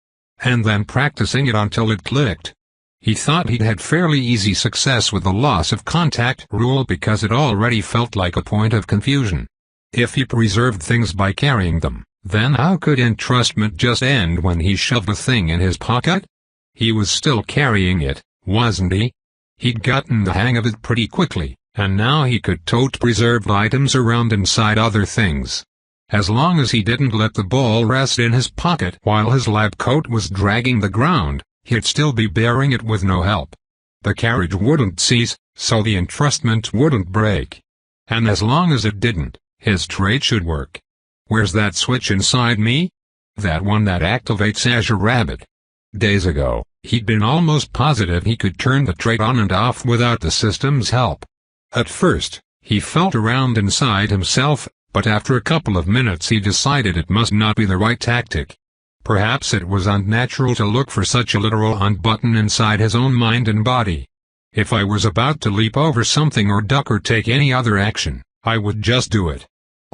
and then practicing it until it clicked. He thought he'd had fairly easy success with the loss of contact rule because it already felt like a point of confusion. If he preserved things by carrying them, then how could entrustment just end when he shoved a thing in his pocket? He was still carrying it, wasn't he? He'd gotten the hang of it pretty quickly, and now he could tote preserved items around inside other things. As long as he didn't let the ball rest in his pocket while his lab coat was dragging the ground, he'd still be bearing it with no help. The carriage wouldn't cease, so the entrustment wouldn't break. And as long as it didn't, his trait should work. Where's that switch inside me? That one that activates Azure Rabbit. Days ago, he'd been almost positive he could turn the trait on and off without the system's help. At first, he felt around inside himself, but after a couple of minutes he decided it must not be the right tactic. Perhaps it was unnatural to look for such a literal on-button inside his own mind and body. If I was about to leap over something or duck or take any other action, I would just do it.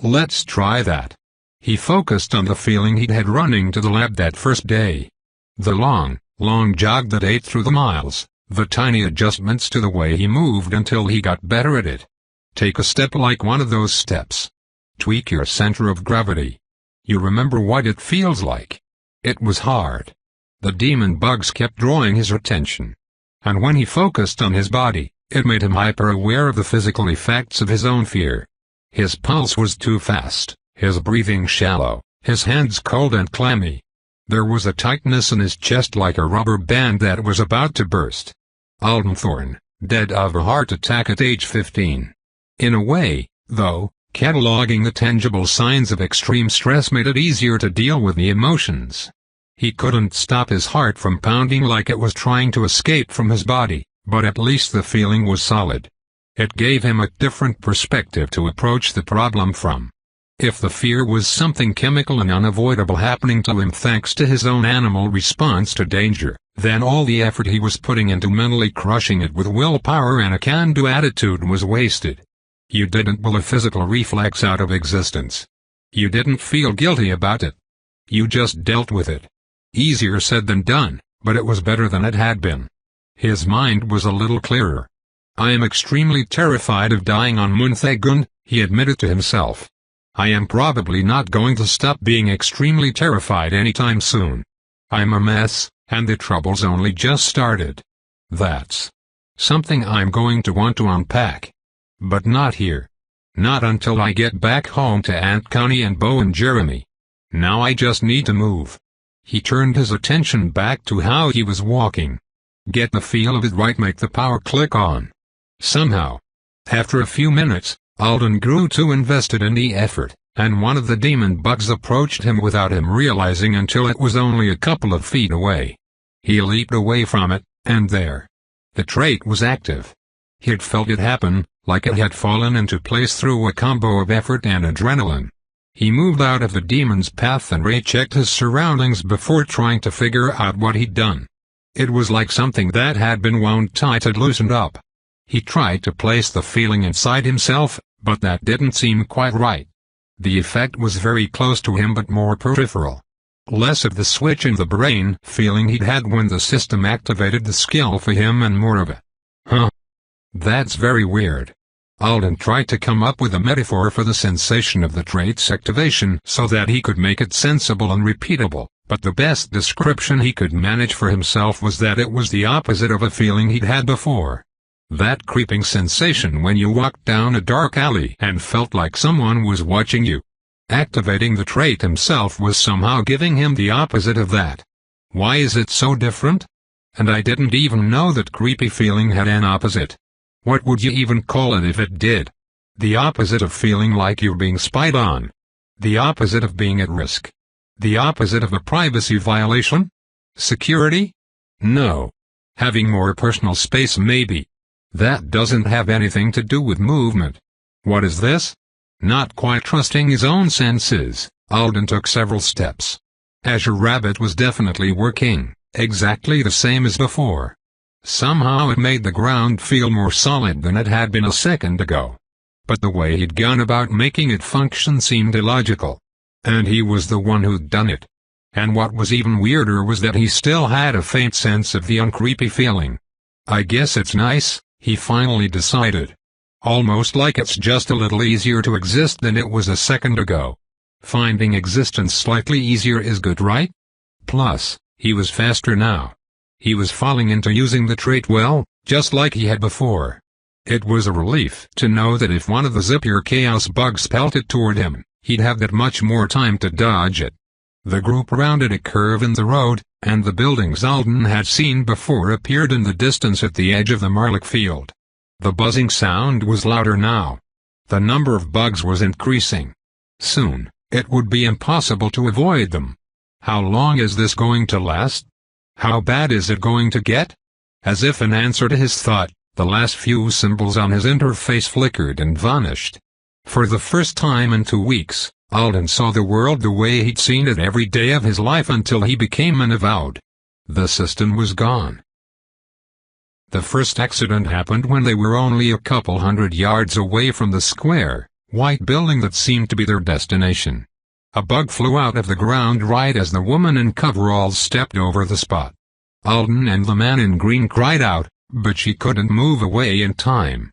Let's try that. He focused on the feeling he'd had running to the lab that first day. The long jog that ate through the miles, the tiny adjustments to the way he moved until he got better at it. Take a step like one of those steps. Tweak your center of gravity. You remember what it feels like. It was hard. The demon bugs kept drawing his attention. And when he focused on his body, it made him hyper-aware of the physical effects of his own fear. His pulse was too fast, his breathing shallow, his hands cold and clammy. There was a tightness in his chest like a rubber band that was about to burst. Alden Thorne, dead of a heart attack at age 15. In a way, though, cataloging the tangible signs of extreme stress made it easier to deal with the emotions. He couldn't stop his heart from pounding like it was trying to escape from his body, but at least the feeling was solid. It gave him a different perspective to approach the problem from. If the fear was something chemical and unavoidable happening to him thanks to his own animal response to danger, then all the effort he was putting into mentally crushing it with willpower and a can-do attitude was wasted. You didn't will a physical reflex out of existence. You didn't feel guilty about it. You just dealt with it. Easier said than done, but it was better than it had been. His mind was a little clearer. I am extremely terrified of dying on Munthagund, he admitted to himself. I am probably not going to stop being extremely terrified anytime soon. I'm a mess, and the trouble's only just started. That's something I'm going to want to unpack. But not here. Not until I get back home to Aunt Connie and Bo and Jeremy. Now I just need to move. He turned his attention back to how he was walking. Get the feel of it right, make the power click on. Somehow. After a few minutes, Alden grew too invested in the effort, and one of the demon bugs approached him without him realizing until it was only a couple of feet away. He leaped away from it, and there. The trait was active. He'd felt it happen, like it had fallen into place through a combo of effort and adrenaline. He moved out of the demon's path and rechecked his surroundings before trying to figure out what he'd done. It was like something that had been wound tight had loosened up. He tried to place the feeling inside himself, but that didn't seem quite right. The effect was very close to him but more peripheral. Less of the switch in the brain feeling he'd had when the system activated the skill for him and more of a, huh? That's very weird. Alden tried to come up with a metaphor for the sensation of the trait's activation so that he could make it sensible and repeatable, but the best description he could manage for himself was that it was the opposite of a feeling he'd had before. That creeping sensation when you walked down a dark alley and felt like someone was watching you. Activating the trait himself was somehow giving him the opposite of that. Why is it so different? And I didn't even know that creepy feeling had an opposite. What would you even call it if it did? The opposite of feeling like you're being spied on. The opposite of being at risk. The opposite of a privacy violation? Security? No. Having more personal space maybe. That doesn't have anything to do with movement. What is this? Not quite trusting his own senses, Alden took several steps. Azure Rabbit was definitely working, exactly the same as before. Somehow it made the ground feel more solid than it had been a second ago. But the way he'd gone about making it function seemed illogical. And he was the one who'd done it. And what was even weirder was that he still had a faint sense of the uncreepy feeling. I guess it's nice, he finally decided. Almost like it's just a little easier to exist than it was a second ago. Finding existence slightly easier is good, right? Plus, he was faster now. He was falling into using the trait well, just like he had before. It was a relief to know that if one of the zippier chaos bugs pelted toward him, he'd have that much more time to dodge it. The group rounded a curve in the road, and the buildings Alden had seen before appeared in the distance at the edge of the Marlick field. The buzzing sound was louder now. The number of bugs was increasing. Soon, it would be impossible to avoid them. How long is this going to last? How bad is it going to get? As if in answer to his thought, the last few symbols on his interface flickered and vanished. For the first time in 2 weeks, Alden saw the world the way he'd seen it every day of his life until he became an avowed. The system was gone. The first accident happened when they were only a couple hundred yards away from the square, white building that seemed to be their destination. A bug flew out of the ground right as the woman in coveralls stepped over the spot. Alden and the man in green cried out, but she couldn't move away in time.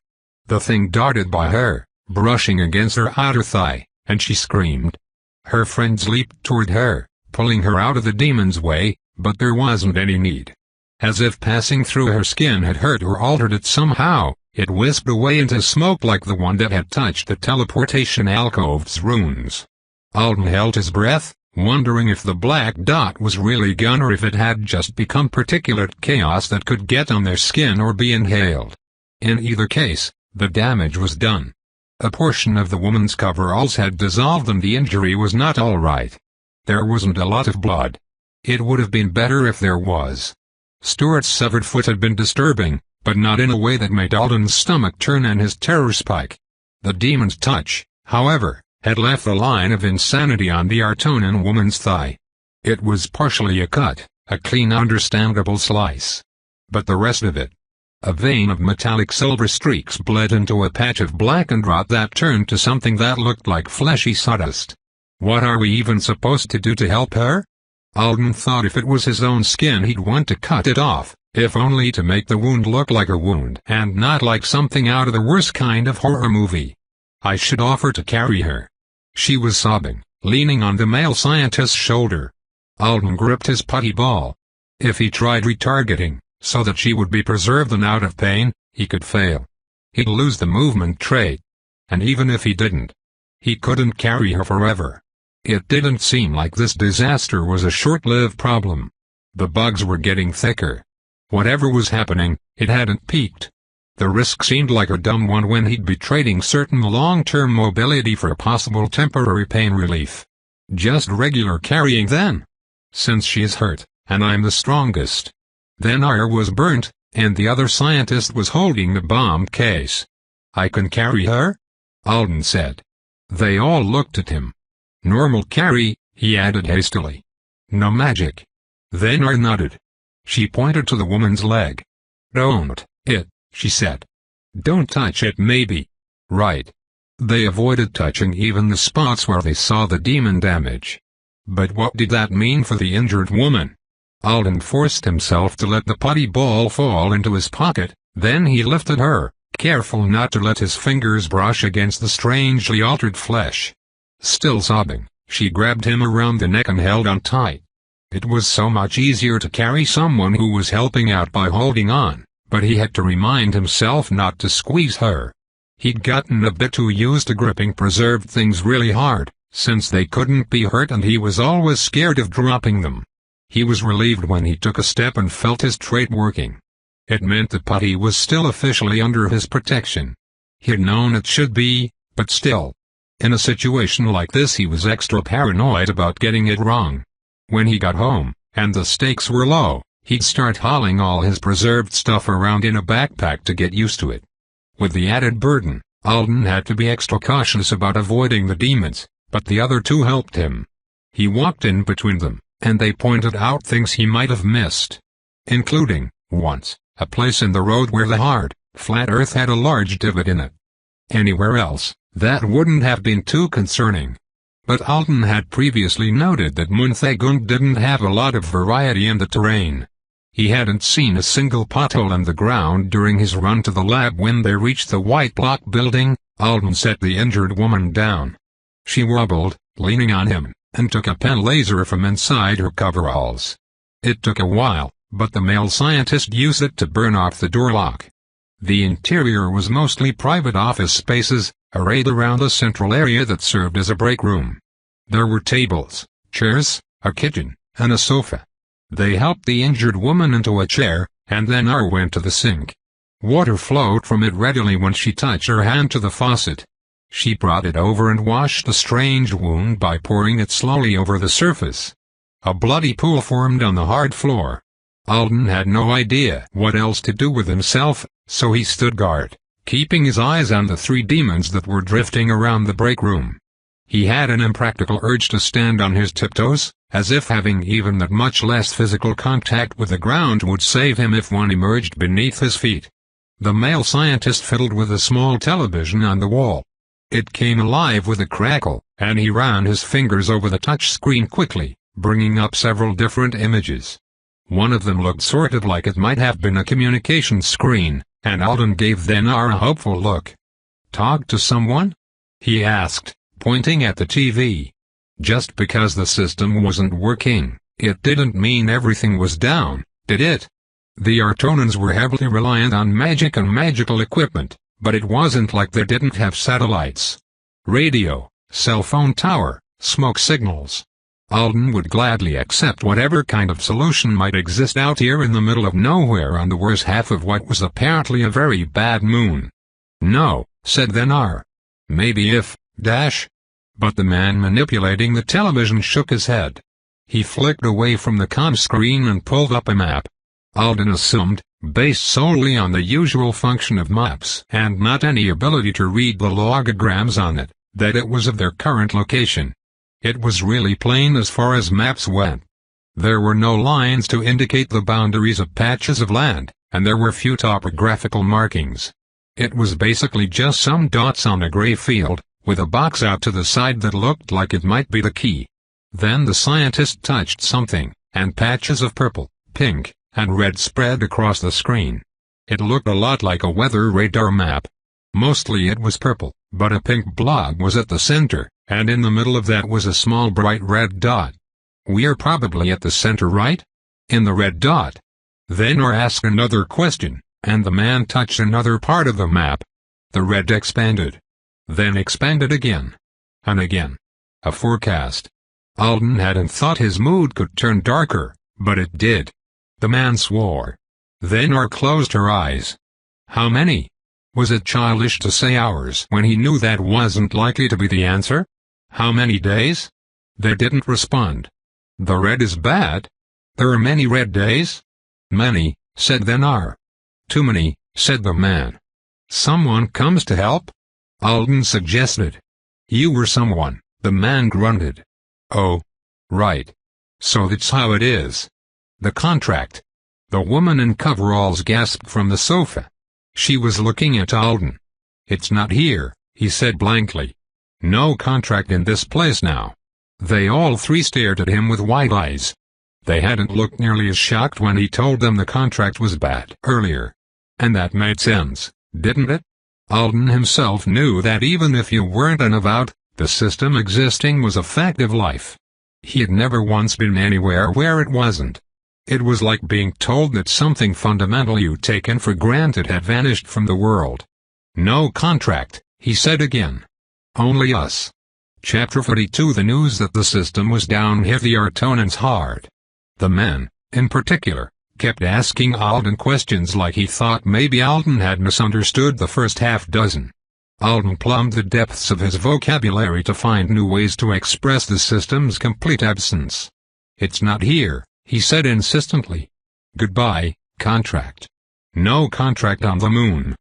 The thing darted by her, brushing against her outer thigh, and she screamed. Her friends leaped toward her, pulling her out of the demon's way, but there wasn't any need. As if passing through her skin had hurt or altered it somehow, it whisked away into smoke like the one that had touched the teleportation alcove's runes. Alden held his breath, wondering if the black dot was really gone or if it had just become particulate chaos that could get on their skin or be inhaled. In either case, the damage was done. A portion of the woman's coveralls had dissolved and the injury was not all right. There wasn't a lot of blood. It would have been better if there was. Stuart's severed foot had been disturbing, but not in a way that made Alden's stomach turn and his terror spike. The demon's touch, however, had left a line of insanity on the Artonan woman's thigh. It was partially a cut, a clean understandable slice. But the rest of it. A vein of metallic silver streaks bled into a patch of blackened rot that turned to something that looked like fleshy sawdust. What are we even supposed to do to help her? Alden thought if it was his own skin he'd want to cut it off, if only to make the wound look like a wound and not like something out of the worst kind of horror movie. I should offer to carry her. She was sobbing, leaning on the male scientist's shoulder. Alden gripped his putty ball. If he tried retargeting, so that she would be preserved and out of pain, he could fail. He'd lose the movement trait. And even if he didn't, he couldn't carry her forever. It didn't seem like this disaster was a short-lived problem. The bugs were getting thicker. Whatever was happening, it hadn't peaked. The risk seemed like a dumb one when he'd be trading certain long-term mobility for possible temporary pain relief. Just regular carrying then. Since she's hurt, and I'm the strongest. Then Aya was burnt, and the other scientist was holding the bomb case. I can carry her? Alden said. They all looked at him. Normal carry, he added hastily. No magic. Then Aya nodded. She pointed to the woman's leg. Don't it, she said. Don't touch it maybe. Right. They avoided touching even the spots where they saw the demon damage. But what did that mean for the injured woman? Alden forced himself to let the putty ball fall into his pocket, then he lifted her, careful not to let his fingers brush against the strangely altered flesh. Still sobbing, she grabbed him around the neck and held on tight. It was so much easier to carry someone who was helping out by holding on, but he had to remind himself not to squeeze her. He'd gotten a bit too used to gripping preserved things really hard, since they couldn't be hurt and he was always scared of dropping them. He was relieved when he took a step and felt his trait working. It meant the putty was still officially under his protection. He'd known it should be, but still. In a situation like this he was extra paranoid about getting it wrong. When he got home, and the stakes were low, he'd start hauling all his preserved stuff around in a backpack to get used to it. With the added burden, Alden had to be extra cautious about avoiding the demons, but the other two helped him. He walked in between them, and they pointed out things he might have missed. Including, once, a place in the road where the hard, flat earth had a large divot in it. Anywhere else, that wouldn't have been too concerning. But Alden had previously noted that Munthagund didn't have a lot of variety in the terrain. He hadn't seen a single pothole in the ground during his run to the lab. When they reached the white block building, Alden set the injured woman down. She wobbled, leaning on him, and took a pen laser from inside her coveralls. It took a while, but the male scientist used it to burn off the door lock. The interior was mostly private office spaces, arrayed around a central area that served as a break room. There were tables, chairs, a kitchen, and a sofa. They helped the injured woman into a chair, and then Aya went to the sink. Water flowed from it readily when she touched her hand to the faucet. She brought it over and washed the strange wound by pouring it slowly over the surface. A bloody pool formed on the hard floor. Alden had no idea what else to do with himself, so he stood guard, keeping his eyes on the three demons that were drifting around the break room. He had an impractical urge to stand on his tiptoes, as if having even that much less physical contact with the ground would save him if one emerged beneath his feet. The male scientist fiddled with a small television on the wall. It came alive with a crackle, and he ran his fingers over the touch screen quickly, bringing up several different images. One of them looked sort of like it might have been a communication screen, and Alden gave Aya a hopeful look. "Talk to someone?" he asked, pointing at the TV. Just because the system wasn't working, it didn't mean everything was down, did it? The Artonans were heavily reliant on magic and magical equipment, but it wasn't like they didn't have satellites, radio, cell phone tower, smoke signals. Alden would gladly accept whatever kind of solution might exist out here in the middle of nowhere on the worst half of what was apparently a very bad moon. "No," said Aya. "Maybe if, dash." But the man manipulating the television shook his head. He flicked away from the comm screen and pulled up a map. Alden assumed, based solely on the usual function of maps and not any ability to read the logograms on it, that it was of their current location. It was really plain as far as maps went. There were no lines to indicate the boundaries of patches of land, and there were few topographical markings. It was basically just some dots on a gray field, with a box out to the side that looked like it might be the key. Then the scientist touched something, and patches of purple, pink, and red spread across the screen. It looked a lot like a weather radar map. Mostly it was purple, but a pink blob was at the center, and in the middle of that was a small bright red dot. We're probably at the center, right? In the red dot. Then I asked another question, and the man touched another part of the map. The red expanded. Then expanded again. And again. A forecast. Alden hadn't thought his mood could turn darker, but it did. The man swore. Then I closed her eyes. How many? Was it childish to say hours when he knew that wasn't likely to be the answer? How many days? They didn't respond. The red is bad. There are many red days? Many, said then R. Too many, said the man. Someone comes to help? Alden suggested. You were someone, the man grunted. Oh. Right. So that's how it is. The contract. The woman in coveralls gasped from the sofa. She was looking at Alden. It's not here, he said blankly. No contract in this place now. They all three stared at him with wide eyes. They hadn't looked nearly as shocked when he told them the contract was bad earlier. And that made sense, didn't it? Alden himself knew that even if you weren't an avowed, the system existing was a fact of life. He had never once been anywhere where it wasn't. It was like being told that something fundamental you'd taken for granted had vanished from the world. No contract, he said again. Only us. Chapter 42. The news that the system was down hit the Artonans hard. The men, in particular, kept asking Alden questions like he thought maybe Alden had misunderstood the first half dozen. Alden plumbed the depths of his vocabulary to find new ways to express the system's complete absence. It's not here, he said insistently. Goodbye, contract. No contract on the moon.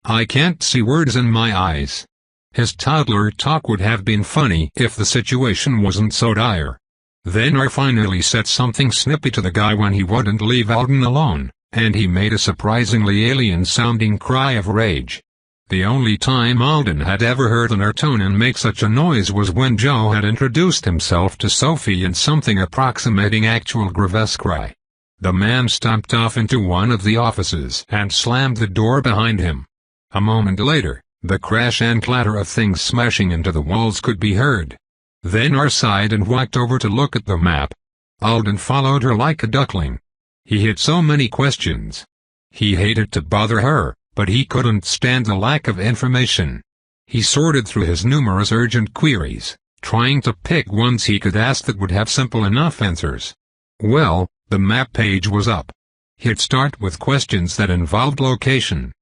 I can't see words in my eyes. His toddler talk would have been funny if the situation wasn't so dire. Then I finally said something snippy to the guy when he wouldn't leave Alden alone, and he made a surprisingly alien-sounding cry of rage. The only time Alden had ever heard an Artonan make such a noise was when Joe had introduced himself to Sophie in something approximating actual grotesque cry. The man stomped off into one of the offices and slammed the door behind him. A moment later, the crash and clatter of things smashing into the walls could be heard. Then R sighed and walked over to look at the map. Alden followed her like a duckling. He had so many questions. He hated to bother her, but he couldn't stand the lack of information. He sorted through his numerous urgent queries, trying to pick ones he could ask that would have simple enough answers. Well, the map page was up. He'd start with questions that involved location.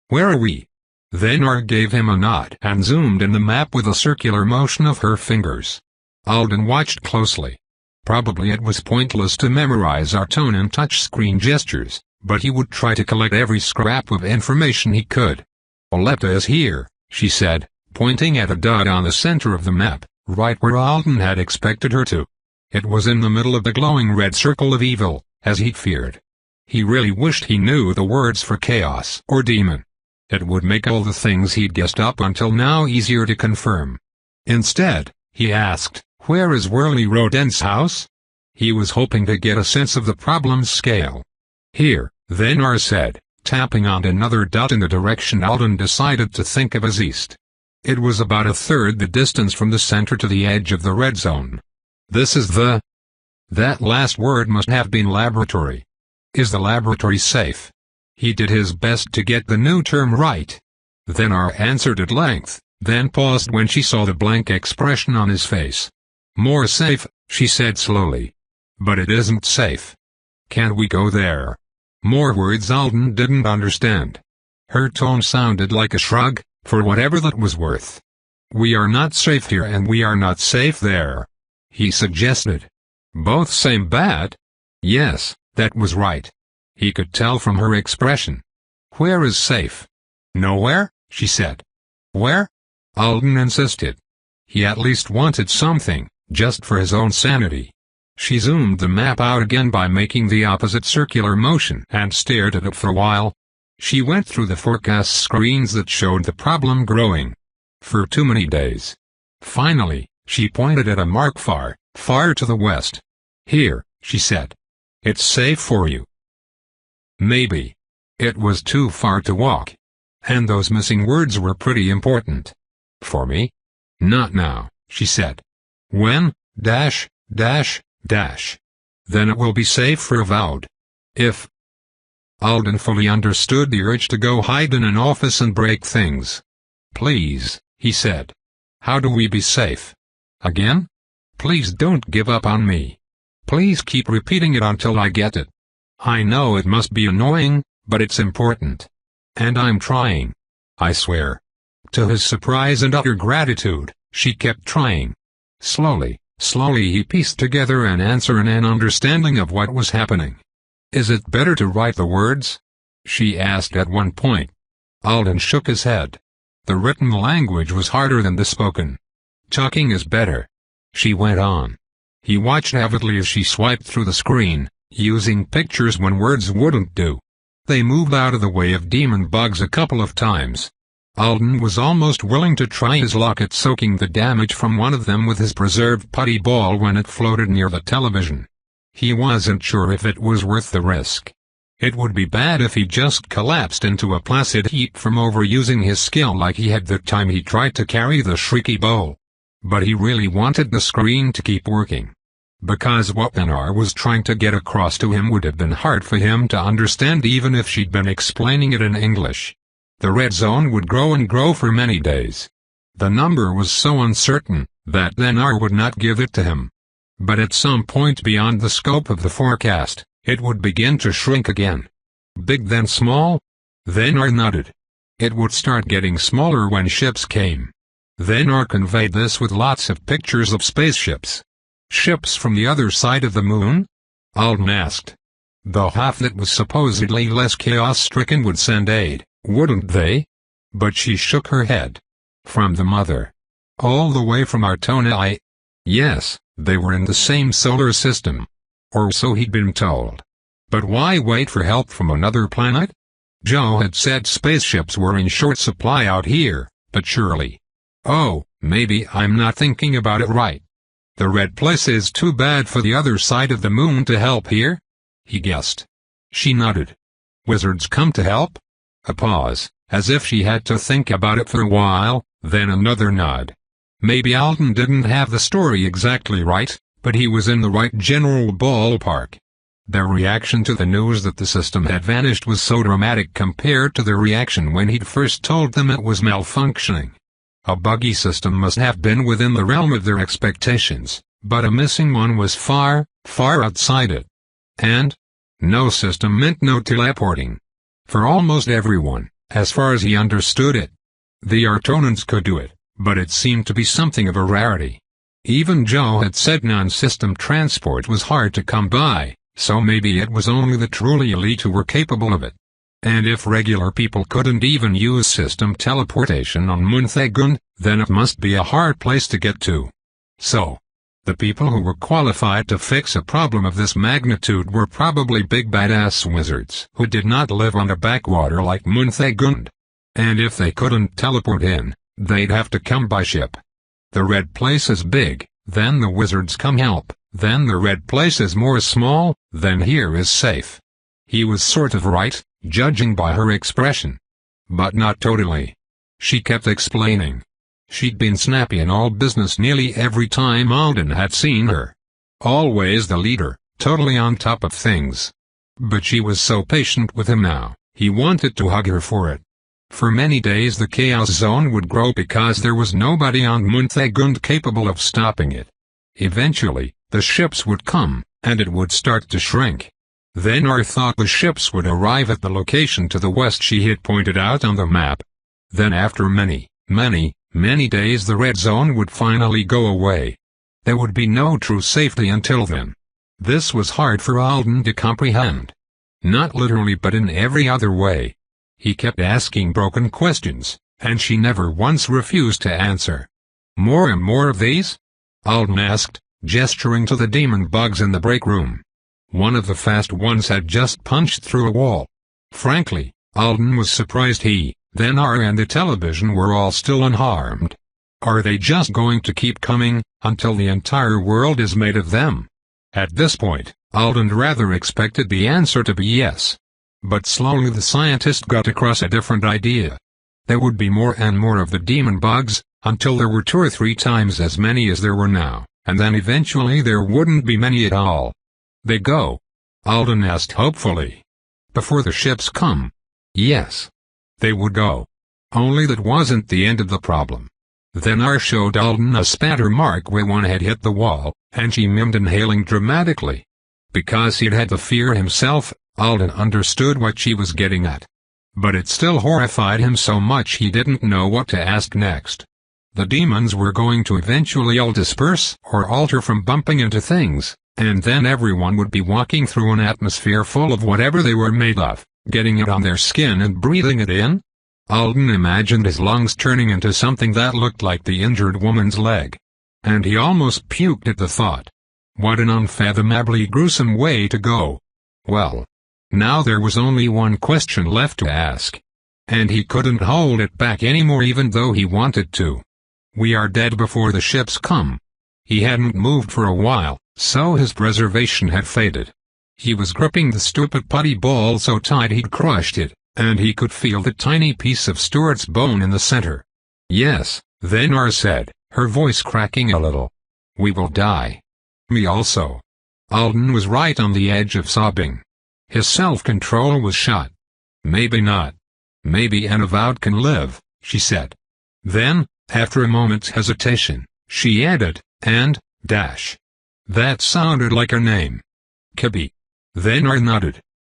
Where are we? Then R gave him a nod and zoomed in the map with a circular motion of her fingers. Alden watched closely. Probably it was pointless to memorize Artonan touchscreen gestures, but he would try to collect every scrap of information he could. Oleta is here, she said, pointing at a dot on the center of the map, right where Alden had expected her to. It was in the middle of the glowing red circle of evil, as he'd feared. He really wished he knew the words for chaos or demon. It would make all the things he'd guessed up until now easier to confirm. Instead, he asked, where is Whirly Rodent's house? He was hoping to get a sense of the problem's scale. Here, then R said, tapping on another dot in the direction Alden decided to think of as east. It was about a third the distance from the center to the edge of the red zone. This is the... That last word must have been laboratory. Is the laboratory safe? He did his best to get the new term right. Then R answered at length, then paused when she saw the blank expression on his face. More safe, she said slowly. But it isn't safe. Can't we go there? More words Alden didn't understand. Her tone sounded like a shrug, for whatever that was worth. We are not safe here and we are not safe there, he suggested. Both same bad? Yes, that was right. He could tell from her expression. Where is safe? Nowhere, she said. Where? Alden insisted. He at least wanted something, just for his own sanity. She zoomed the map out again by making the opposite circular motion and stared at it for a while. She went through the forecast screens that showed the problem growing. For too many days. Finally, she pointed at a mark far, far to the west. Here, she said. It's safe for you. Maybe. It was too far to walk. And those missing words were pretty important. For me? Not now, she said. When, dash, dash, dash. Then it will be safer, vowed. If. Alden fully understood the urge to go hide in an office and break things. Please, he said. How do we be safe? Again? Please don't give up on me. Please keep repeating it until I get it. I know it must be annoying, but it's important. And I'm trying. I swear. To his surprise and utter gratitude, she kept trying. Slowly he pieced together an answer and an understanding of what was happening. Is it better to write the words? She asked at one point. Alden shook his head. The written language was harder than the spoken. Talking is better. She went on. He watched avidly as she swiped through the screen, using pictures when words wouldn't do. They moved out of the way of demon bugs a couple of times. Alden was almost willing to try his luck at soaking the damage from one of them with his preserved putty ball when it floated near the television. He wasn't sure if it was worth the risk. It would be bad if he just collapsed into a placid heap from overusing his skill like he had the time he tried to carry the shrieky bowl. But he really wanted the screen to keep working. Because what Benar was trying to get across to him would have been hard for him to understand even if she'd been explaining it in English. The red zone would grow and grow for many days. The number was so uncertain that Benar would not give it to him. But at some point beyond the scope of the forecast, it would begin to shrink again. Big then small? Benar nodded. It would start getting smaller when ships came. Benar conveyed this with lots of pictures of spaceships. Ships from the other side of the moon? Alden asked. The half that was supposedly less chaos-stricken would send aid, wouldn't they? But she shook her head. From the mother. All the way from Artona. Yes, they were in the same solar system. Or so he'd been told. But why wait for help from another planet? Joe had said spaceships were in short supply out here, but surely. Oh, maybe I'm not thinking about it right. The red place is too bad for the other side of the moon to help here? He guessed. She nodded. Wizards come to help? A pause, as if she had to think about it for a while, then another nod. Maybe Alden didn't have the story exactly right, but he was in the right general ballpark. Their reaction to the news that the system had vanished was so dramatic compared to their reaction when he'd first told them it was malfunctioning. A buggy system must have been within the realm of their expectations, but a missing one was far, far outside it. And no system meant no teleporting. For almost everyone, as far as he understood it. The Artonans could do it, but it seemed to be something of a rarity. Even Joe had said non-system transport was hard to come by, so maybe it was only the truly elite who were capable of it. And if regular people couldn't even use system teleportation on Munthagund, then it must be a hard place to get to. So, the people who were qualified to fix a problem of this magnitude were probably big badass wizards who did not live on a backwater like Munthagund. And if they couldn't teleport in, they'd have to come by ship. The red place is big, then the wizards come help, then the red place is more small, then here is safe. He was sort of right, judging by her expression. But not totally. She kept explaining. She'd been snappy in all business nearly every time Alden had seen her. Always the leader, totally on top of things. But she was so patient with him now, he wanted to hug her for it. For many days the Chaos Zone would grow because there was nobody on Munthagund capable of stopping it. Eventually, the ships would come, and it would start to shrink. Benar thought the ships would arrive at the location to the west she had pointed out on the map. Then after many days the red zone would finally go away. There would be no true safety until then. This was hard for Alden to comprehend. Not literally but in every other way. He kept asking broken questions, and she never once refused to answer. More and more of these? Alden asked, gesturing to the demon bugs in the break room. One of the fast ones had just punched through a wall. Frankly, Alden was surprised Benar and the television were all still unharmed. Are they just going to keep coming, until the entire world is made of them? At this point, Alden rather expected the answer to be yes. But slowly the scientist got across a different idea. There would be more and more of the demon bugs, until there were 2 or 3 times as many as there were now, and then eventually there wouldn't be many at all. They go? Alden asked hopefully. Before the ships come? Yes. They would go. Only that wasn't the end of the problem. Then R showed Alden a spatter mark where one had hit the wall, and she mimicked inhaling dramatically. Because he'd had the fear himself, Alden understood what she was getting at. But it still horrified him so much he didn't know what to ask next. The demons were going to eventually all disperse or alter from bumping into things, and then everyone would be walking through an atmosphere full of whatever they were made of, getting it on their skin and breathing it in. Alden imagined his lungs turning into something that looked like the injured woman's leg. And he almost puked at the thought. What an unfathomably gruesome way to go. Well, now there was only one question left to ask. And he couldn't hold it back anymore even though he wanted to. We are dead before the ships come. He hadn't moved for a while, so his preservation had faded. He was gripping the stupid putty ball so tight he'd crushed it, and he could feel the tiny piece of Stuart's bone in the center. Yes, then R said, her voice cracking a little. We will die. Me also. Alden was right on the edge of sobbing. His self-control was shot. Maybe not. Maybe an avowed can live, she said. Then, after a moment's hesitation, she added, and, dash. That sounded like her name. Kibby. Then R nodded.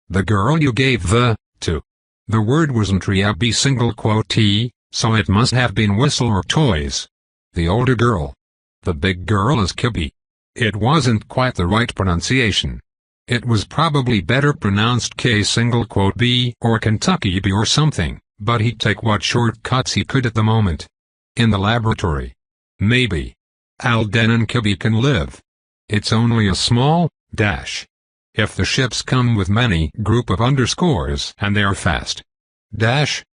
The girl you gave the, to. The word wasn't Riabi single quote T, so it must have been whistle or toys. The older girl. The big girl is Kibby. It wasn't quite the right pronunciation. It was probably better pronounced K single quote B or Kentucky B or something, but he'd take what shortcuts he could at the moment. In the laboratory. Maybe. Alden and Kibby can live. It's only a small, dash. If the ships come with many group of underscores and they are fast. Dash.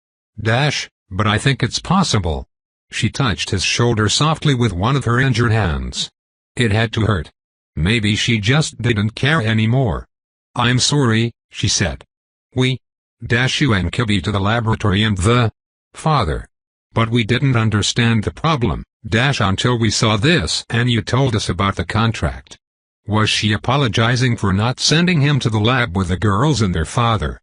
Dash, but I think it's possible. She touched his shoulder softly with one of her injured hands. It had to hurt. Maybe she just didn't care anymore. I'm sorry, she said. We dash you and Kibby to the laboratory and the father. But we didn't understand the problem, dash until we saw this and you told us about the contract. Was she apologizing for not sending him to the lab with the girls and their father?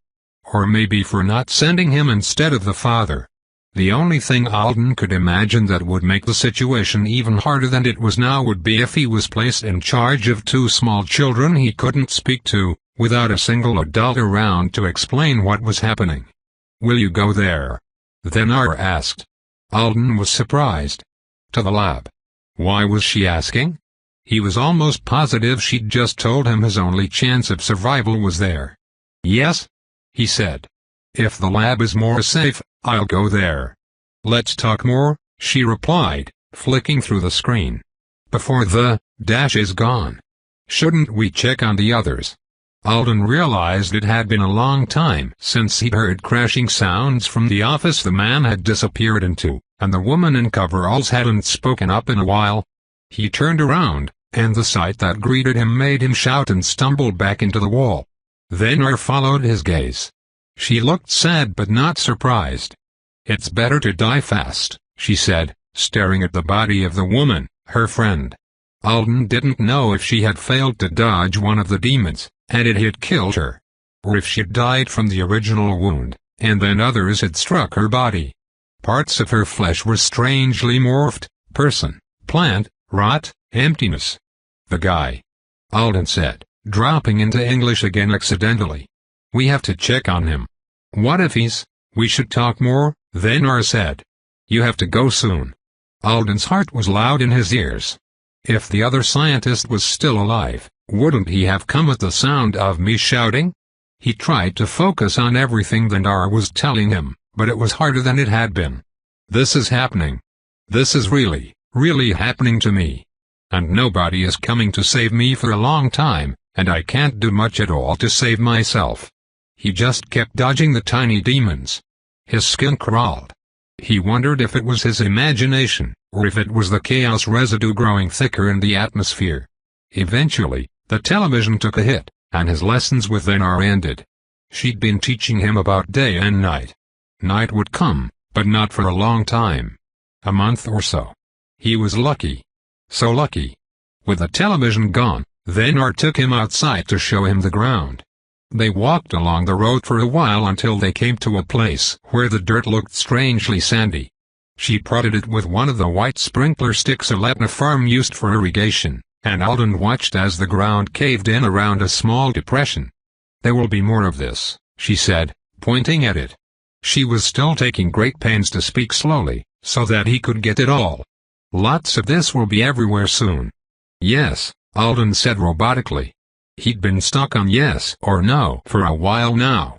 Or maybe for not sending him instead of the father? The only thing Alden could imagine that would make the situation even harder than it was now would be if he was placed in charge of 2 small children he couldn't speak to, without a single adult around to explain what was happening. Will you go there? Then R asked. Alden was surprised. To the lab. Why was she asking? He was almost positive she'd just told him his only chance of survival was there. Yes, he said. If the lab is more safe, I'll go there. Let's talk more, she replied, flicking through the screen. Before the dash is gone. Shouldn't we check on the others? Alden realized it had been a long time since he'd heard crashing sounds from the office the man had disappeared into, and the woman in coveralls hadn't spoken up in a while. He turned around, and the sight that greeted him made him shout and stumble back into the wall. Then R followed his gaze. She looked sad but not surprised. It's better to die fast, she said, staring at the body of the woman, her friend. Alden didn't know if she had failed to dodge one of the demons, and it had killed her. Or if she'd died from the original wound, and then others had struck her body. Parts of her flesh were strangely morphed, person, plant, rot, emptiness. The guy. Alden said, dropping into English again accidentally. We have to check on him. What if he's... We should talk more, then R said. You have to go soon. Alden's heart was loud in his ears. If the other scientist was still alive, wouldn't he have come at the sound of me shouting? He tried to focus on everything that R was telling him, but it was harder than it had been. This is happening. This is really, really happening to me. And nobody is coming to save me for a long time, and I can't do much at all to save myself. He just kept dodging the tiny demons. His skin crawled. He wondered if it was his imagination, or if it was the chaos residue growing thicker in the atmosphere. Eventually, the television took a hit, and his lessons with NR ended. She'd been teaching him about day and night. Night would come, but not for a long time. A month or so. He was lucky. So lucky. With the television gone, Vanar took him outside to show him the ground. They walked along the road for a while until they came to a place where the dirt looked strangely sandy. She prodded it with one of the white sprinkler sticks a Latin farm used for irrigation, and Alden watched as the ground caved in around a small depression. "There will be more of this," she said, pointing at it. She was still taking great pains to speak slowly, so that he could get it all. "Lots of this will be everywhere soon." "Yes," Alden said robotically. He'd been stuck on yes or no for a while now.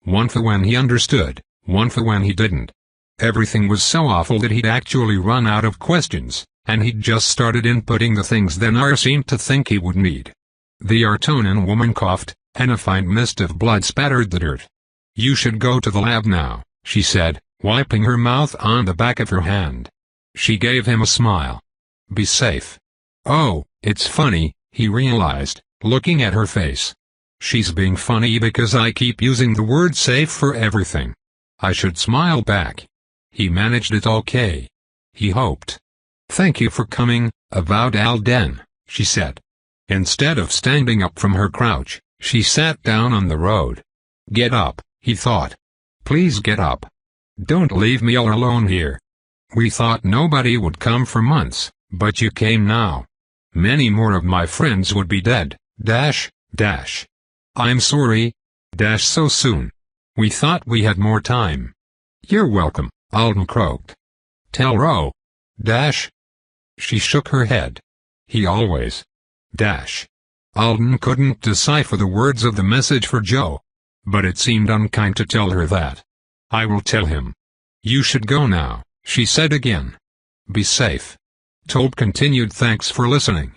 One for when he understood, one for when he didn't. Everything was so awful that he'd actually run out of questions, and he'd just started inputting the things Vanar seemed to think he would need. The Artonan woman coughed, and a fine mist of blood spattered the dirt. "You should go to the lab now," she said, wiping her mouth on the back of her hand. She gave him a smile. "Be safe." "Oh, it's funny," he realized, looking at her face. She's being funny because I keep using the word safe for everything. I should smile back. He managed it okay. He hoped. "Thank you for coming," avowed Alden, she said. Instead of standing up from her crouch, she sat down on the road. "Get up," he thought. "Please get up. Don't leave me all alone here. We thought nobody would come for months, but you came now. Many more of my friends would be dead, I'm sorry, so soon. We thought we had more time." "You're welcome," Alden croaked. "Tell Ro, She shook her head. "He always, Alden couldn't decipher the words of the message for Joe. But it seemed unkind to tell her that. "I will tell him. You should go now," she said again. "Be safe." Tobe continued, "Thanks for listening."